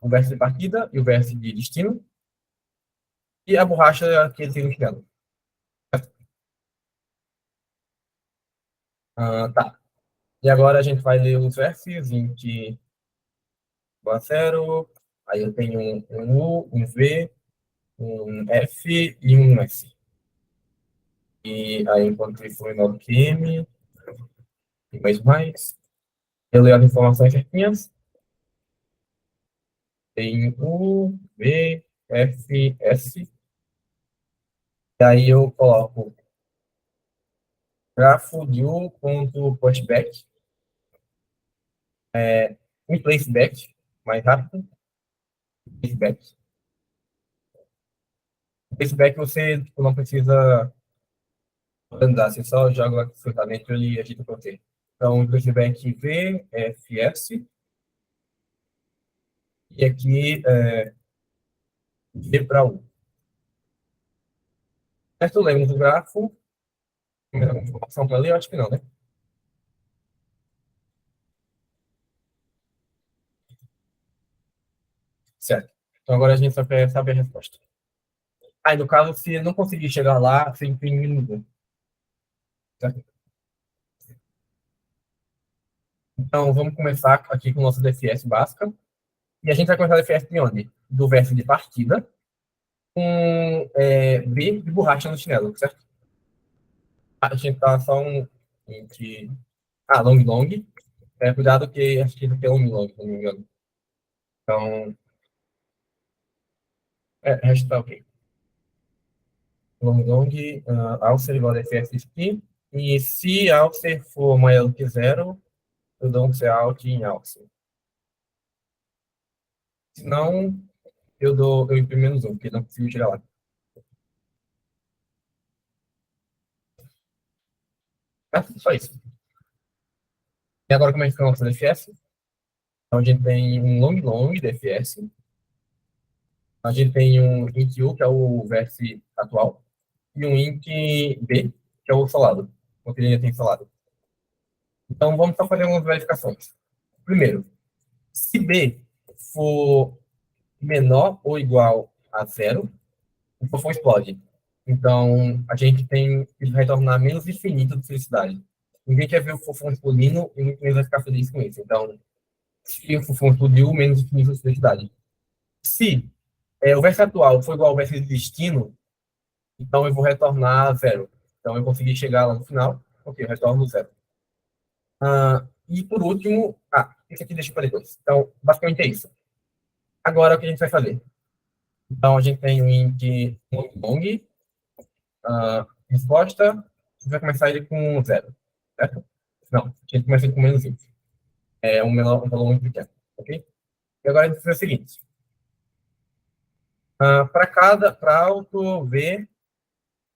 o verso de partida e o verso de destino, e a borracha que ele tem no final. Tá. E agora a gente vai ler os versos em que a 0, aí eu tenho um U, um V, um F e um S. E aí, enquanto isso, o menor que M, e mais. Eu leio as informações certinhas. Tem U, V, F, S. E aí eu coloco grafo de U.postback, um placeback, mais rápido. Placeback. Placeback você tipo, não precisa andar, você só joga absolutamente e agita para você. Então, placeback V, F, S. E aqui V para U. Certo? Lemos o grafo. Alguma informação para ler? Eu acho que não, né? Certo. Então agora a gente só quer saber a resposta. Aí, no caso, se não conseguir chegar lá, você imprime no Google. Certo? Então, vamos começar aqui com o nosso DFS básica. E a gente vai começar o DFS de onde? Do verso de partida, com B de borracha no chinelo, certo? A gente tá só entre. Long long. Cuidado que acho que isso aqui é long long, se não me engano. Então, resto tá ok. Long long, alcer igual a DFS aqui. E se alcer for maior do que zero, eu dou um cout em alcer. Se não, eu imprimo menos um, porque não consigo chegar lá. Só isso. E agora, como é que fica o nosso DFS? Então, a gente tem um long long DFS. A gente tem um int U, que é o vértice atual, e um int B, que é o solado, o que ele tem solado. Então, vamos só fazer algumas verificações. Primeiro, se B for menor ou igual a zero, o fofão explode. Então, a gente tem que retornar menos infinito de felicidade. Ninguém quer ver o fofão explodindo e muito menos vai ficar feliz com isso. Então, se o fofão explodiu, menos infinito de felicidade. Se o verso atual for igual ao verso de destino, então eu vou retornar zero. Então, eu consegui chegar lá no final, ok, eu retorno zero. E por último, isso aqui deixa para depois. Então, basicamente é isso. Agora, o que a gente vai fazer? Então, a gente tem o int long, resposta, a gente vai começar ele com zero, certo? Não, a gente começa ele com menos 20. É um valor muito pequeno, ok? E agora a gente faz o seguinte. Para auto V,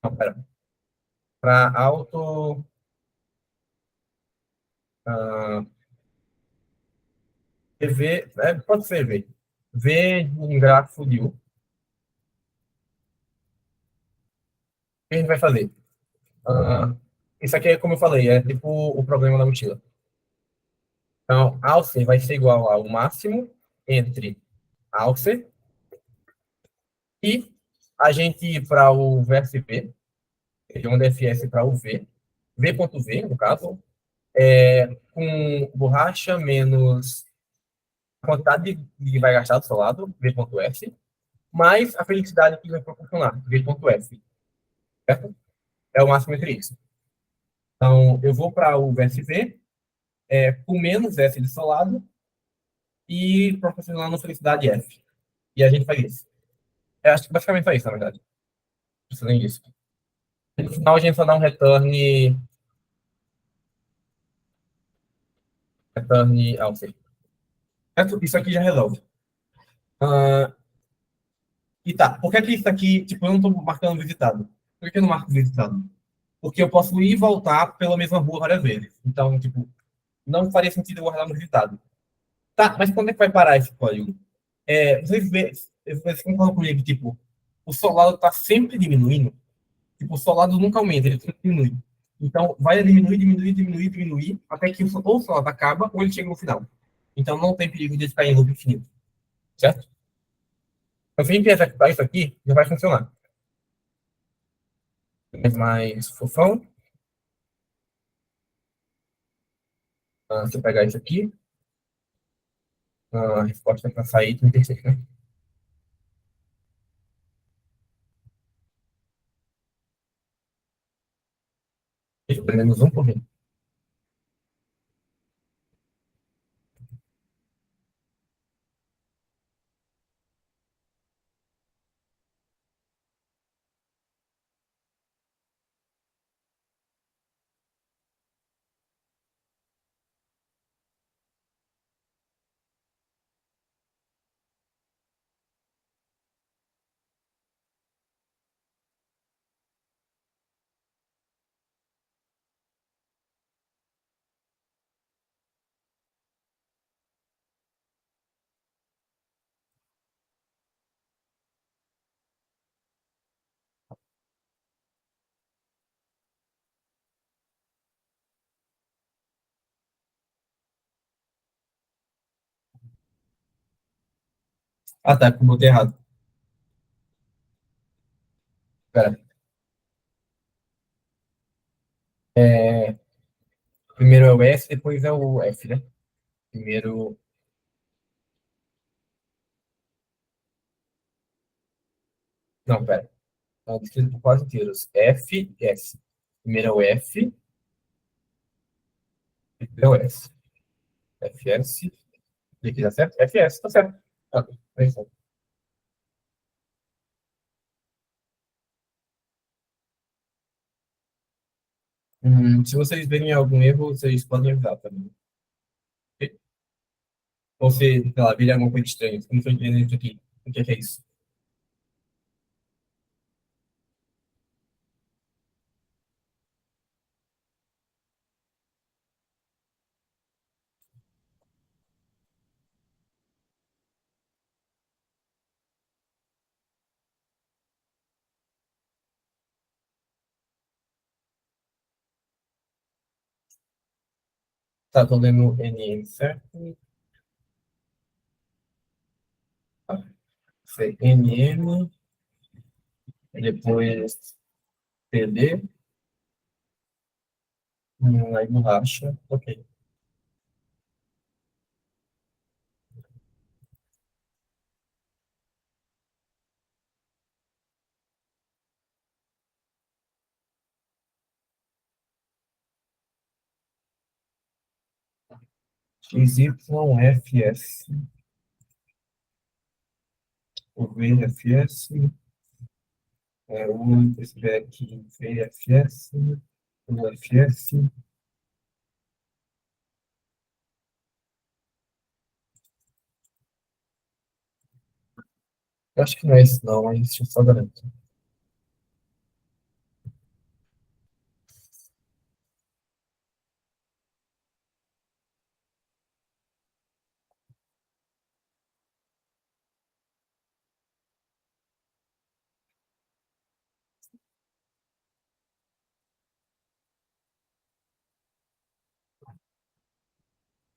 não, pera. Para auto V, pode ser V. V de um gráfico de U. O que a gente vai fazer? Isso aqui é como eu falei, é tipo o problema da mochila. Então, alce vai ser igual ao máximo entre alce e a gente ir para o verso V, região DFS para o V, V.V, no caso, com borracha menos a quantidade que vai gastar do seu lado, V.S, mais a felicidade que vai proporcionar, V.F, certo? É o máximo entre isso. Então, eu vou para o VSV, com menos S de seu lado e proporcionando felicidade F. E a gente faz isso. Acho que basicamente é isso, na verdade. Precisa nem disso. No final, a gente só dá um return Return ao C. Certo? Isso aqui já resolve. Ah, e tá, por que que isso aqui, tipo, eu não tô marcando visitado? Por que eu não marco visitado? Porque eu posso ir e voltar pela mesma rua várias vezes. Então, tipo, não faria sentido eu guardar no visitado. Tá, mas quando é que vai parar esse código? Vocês concordam comigo que, tipo, o solado tá sempre diminuindo? Tipo, o solado nunca aumenta, ele sempre diminui. Então, vai diminuir, diminuir, diminuir, diminuir, até que ou o solado acaba ou ele chega no final. Então, não tem perigo de ficar em loop infinito, certo? Então, se a gente executar isso aqui, já vai funcionar. É mais fofão. Se eu pegar isso aqui, a resposta para sair 36, né? Isso, pelo menos um por vez. Ah, tá, que eu botei errado. Pera. É, primeiro é o S, depois é o F, né? Primeiro. Não, pera. Tá escrito por quase inteiros. F, S. Primeiro é o F, depois é o S. F, S. E aqui tá certo? F, S, tá certo. Ok, tá certo. Se vocês verem algum erro, vocês podem avisar também. Ok? Ou se, sei lá, virem alguma coisa estranha. Como estou entendendo isso aqui? O que é isso? Tá, tô lendo NN, certo? Tá. NN, depois PD, aí borracha, ok. XYFS, o VFS, o spec VFS, o FS. Eu acho que não é isso, não, mas deixa eu só garantir.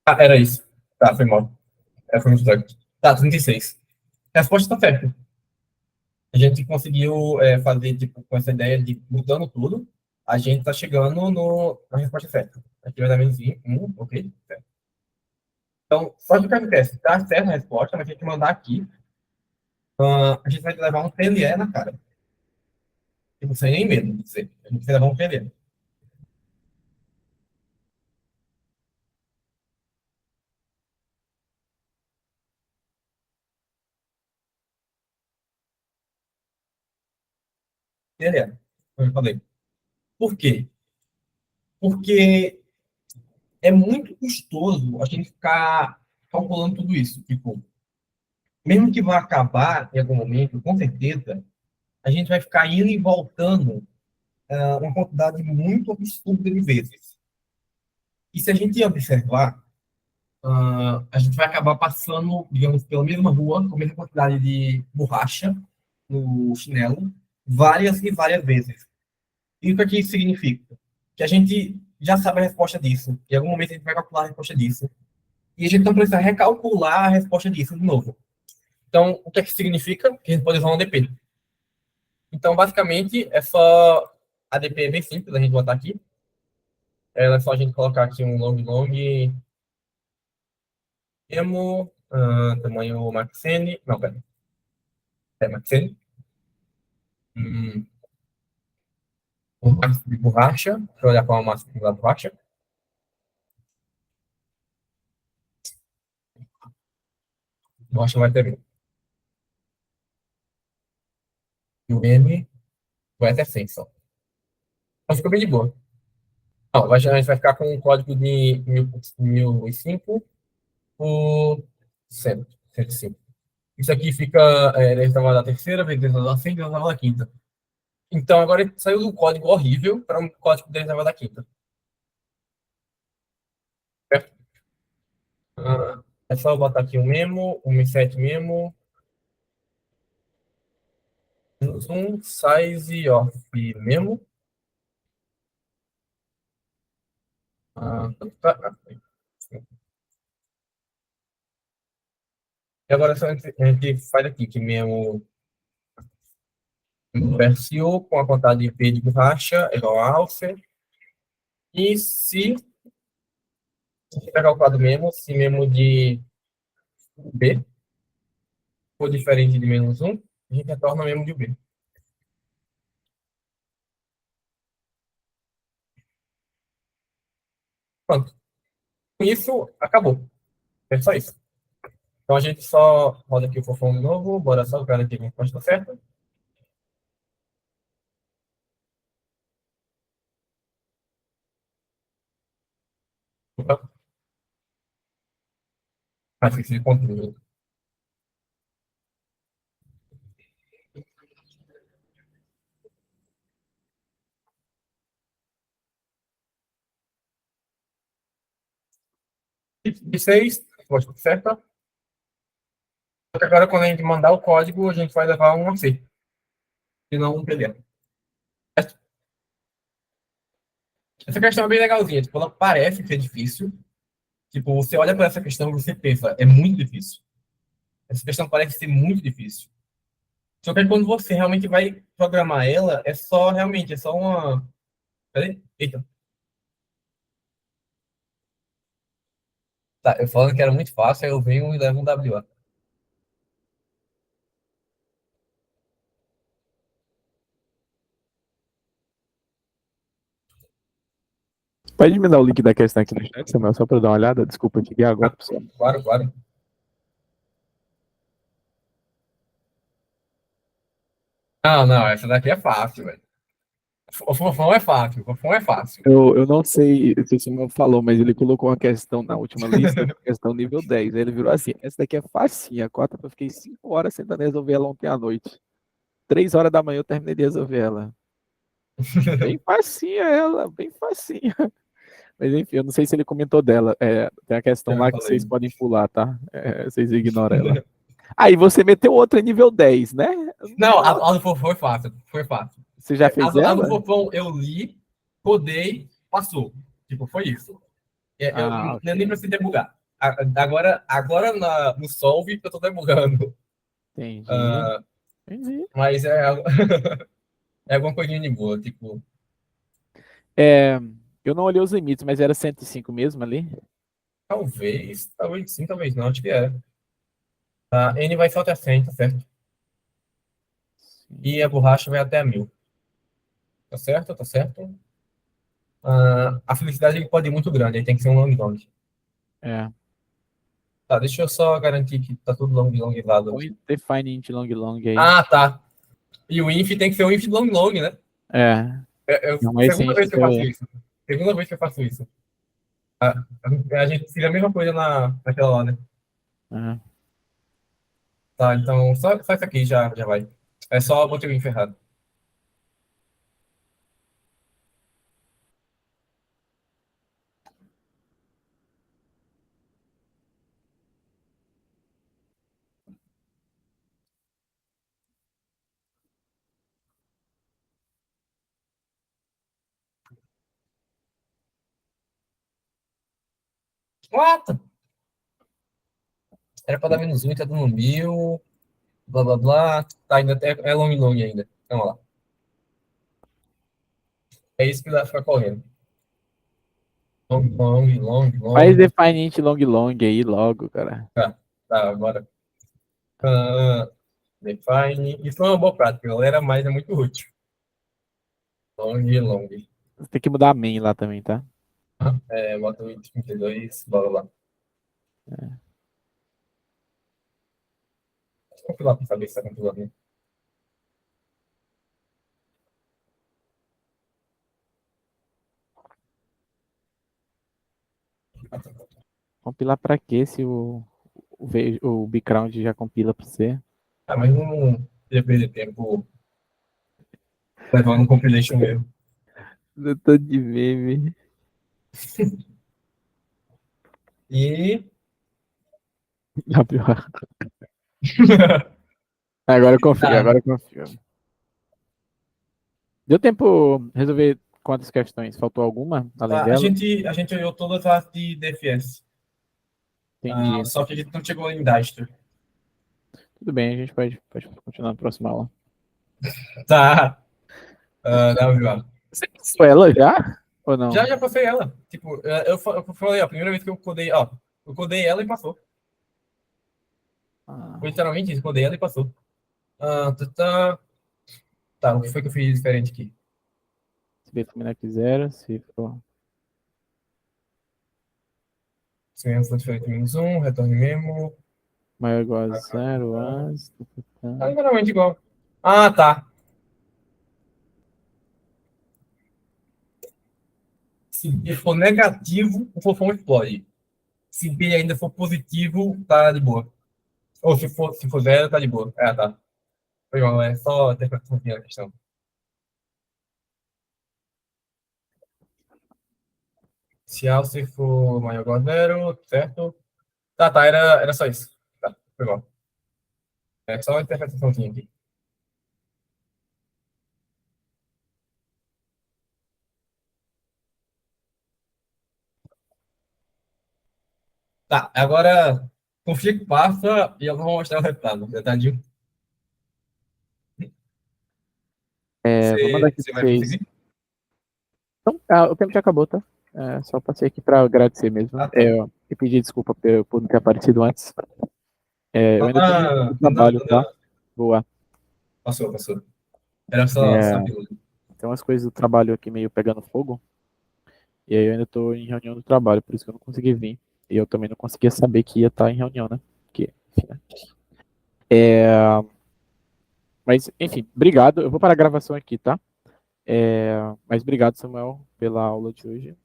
Ah, era isso. Tá, foi mal. Foi muito doido. Tá, 36. A resposta tá certa. A gente conseguiu fazer, tipo, com essa ideia de mudando tudo, a gente tá chegando na resposta certa. Aqui vai dar menos ok? Certo. Então, só de caso teste, tá certa a resposta, mas a gente mandar aqui, a gente vai levar um PLE na cara. Tipo, sem nem medo de dizer. A gente vai levar um PLE. PLE. Como eu falei. Por quê? Porque é muito custoso a gente ficar calculando tudo isso. Tipo, mesmo que vá acabar em algum momento, com certeza, a gente vai ficar indo e voltando uma quantidade muito absurda de vezes. E se a gente observar, a gente vai acabar passando, digamos, pela mesma rua, com a mesma quantidade de borracha no chinelo, várias e várias vezes. E o que isso significa? Que a gente já sabe a resposta disso. Em algum momento a gente vai calcular a resposta disso. E a gente não precisa recalcular a resposta disso de novo. Então, o que é que significa? Que a gente pode usar um ADP. Então, basicamente, é só... A ADP é bem simples a gente botar aqui. É só a gente colocar aqui um long emo, tamanho Maxene. Não, pera. É Maxene. O máximo de borracha. Deixa eu olhar qual é o máximo da borracha. Borracha vai ter. E o M vai ter 100 só. Então, ficou bem de boa. Não, a gente vai ficar com um código de 1005 por 100, 105. Isso aqui fica derivada da terceira, vezes derivada da 100, derivada da quinta. Então, agora ele saiu do código horrível para um código derivada da quinta. Certo? É só eu botar aqui um memo, um set memo, um size of memo. Tá. E agora a gente faz aqui que memo versio com a quantidade de P de borracha é igual a alfa. E se pegar o quadro memo, se memo de B for diferente de menos 1, a gente retorna memo de B. Pronto. Com isso, acabou. É só isso. Então a gente só roda aqui o fofão de novo. Bora só garantir que a resposta está certa. Opa. Esqueci de controle. De 6, resposta certa. Só que agora, quando a gente mandar o código, a gente vai levar um AC. E não um PDF. Essa questão é bem legalzinha. Tipo, ela parece ser difícil. Tipo, você olha para essa questão e você pensa, é muito difícil. Essa questão parece ser muito difícil. Só que quando você realmente vai programar ela, é só uma. Cadê? Eita. Tá, eu falando que era muito fácil, aí eu venho e levo um WA. Pode me dar o link da questão aqui no chat, Samuel, só para dar uma olhada? Desculpa, eu cheguei agora, pessoal. Claro, claro. Não, não, essa daqui é fácil, velho. O fofão é fácil, o fofão é fácil. Eu não sei se o Samuel falou, mas ele colocou uma questão na última lista, uma questão nível 10. Aí ele virou assim: essa daqui é facinha. A quarta eu fiquei 5 horas tentando resolver ela ontem à noite. 3 horas da manhã eu terminei de resolver ela. Bem facinha ela, bem facinha. Mas enfim, eu não sei se ele comentou dela. Tem a questão lá que vocês podem pular, tá? Vocês ignoram ela. Aí você meteu outra nível 10, né? Não, a do fofão foi fácil, foi fácil. Você já fez ela? A do fofão eu li, rodei, passou. Tipo, foi isso. Eu okay. nem preciso debugar. Agora no Solve eu tô debugando. Entendi. Entendi. Mas é alguma coisinha de boa, tipo. Eu não olhei os limites, mas era 105 mesmo ali? Talvez sim, talvez não, acho que era. N vai só até 100, tá certo? Sim. E a borracha vai até 1000. Tá certo? Tá certo? A felicidade pode ir muito grande, aí tem que ser um long long. Tá, deixa eu só garantir que tá tudo long longizado. Põe define int long long aí. Tá. E o inf tem que ser um inf long long, né? Segunda vez que eu faço isso. Segunda vez que eu faço isso. A gente fez a mesma coisa naquela lá, né? Ah, Tá, então só isso aqui já vai. É só botei o enferrado. What? Era pra dar menos um, tá dando 1000, blá blá blá. Tá, ainda é long long ainda. Então, ó lá. É isso que dá pra ficar correndo. Long, long, long, faz long. Defiant Long Long aí logo, cara. Tá, agora. Ah, define. Isso é uma boa prática, galera, mas é muito útil. Long, long. Você tem que mudar a main lá também, tá? Bota o 32, blá blá blá. Deixa eu compilar pra saber se tá compilando. Compilar pra quê se o background já compila pra você? Ah, mas não ia perder tempo levando um compilation mesmo. Eu tô de meme. E. Agora eu confio, Tá, agora eu confio. Deu tempo resolver quantas questões? Faltou alguma além tá. A dela? gente, a gente olhou todas as de DFS. Entendi. Só que a gente não chegou em Duster. Tudo bem, a gente pode continuar na próxima aula. Tá. Dá uma viu? Você passou ela já? Ou não? Já passei ela. Tipo, eu falei, ó, a primeira vez que eu codei, ó, eu codei ela e passou. Ah, Foi literalmente isso, codei ela e passou. Tá, o que foi que eu fiz diferente aqui? se B for menor que zero, se for Se mesmo for diferente menos um, retorne mesmo. maior ou igual a zero, antes. Tá literalmente igual. Ah, tá. Se B for negativo, o fofão explode. Se B ainda for positivo, tá de boa. Ou se for zero, tá de boa. Tá. Foi mal, é só interpretação da questão. Se A se for maior ou igual a zero, certo? Tá, era só isso. Tá, foi mal. É só a interpretação aqui. Tá, agora confia que passa e eu vou mostrar o resultado. Detalhe. Vou mandar aqui Você pra vai vocês. conseguir? Então, o tempo já acabou, tá? Só passei aqui pra agradecer mesmo. Tá. E pedir desculpa por não ter aparecido antes. Eu ainda tô no trabalho, tá? Manda. Boa. Passou. Era só É, piloto. tem umas coisas do trabalho aqui meio pegando fogo. E aí eu ainda tô em reunião do trabalho, por isso que eu não consegui vir. E eu também não conseguia saber que ia estar em reunião, né? Porque, enfim, né? Mas, enfim, obrigado. Eu vou parar a gravação aqui, tá? Mas obrigado, Samuel, pela aula de hoje.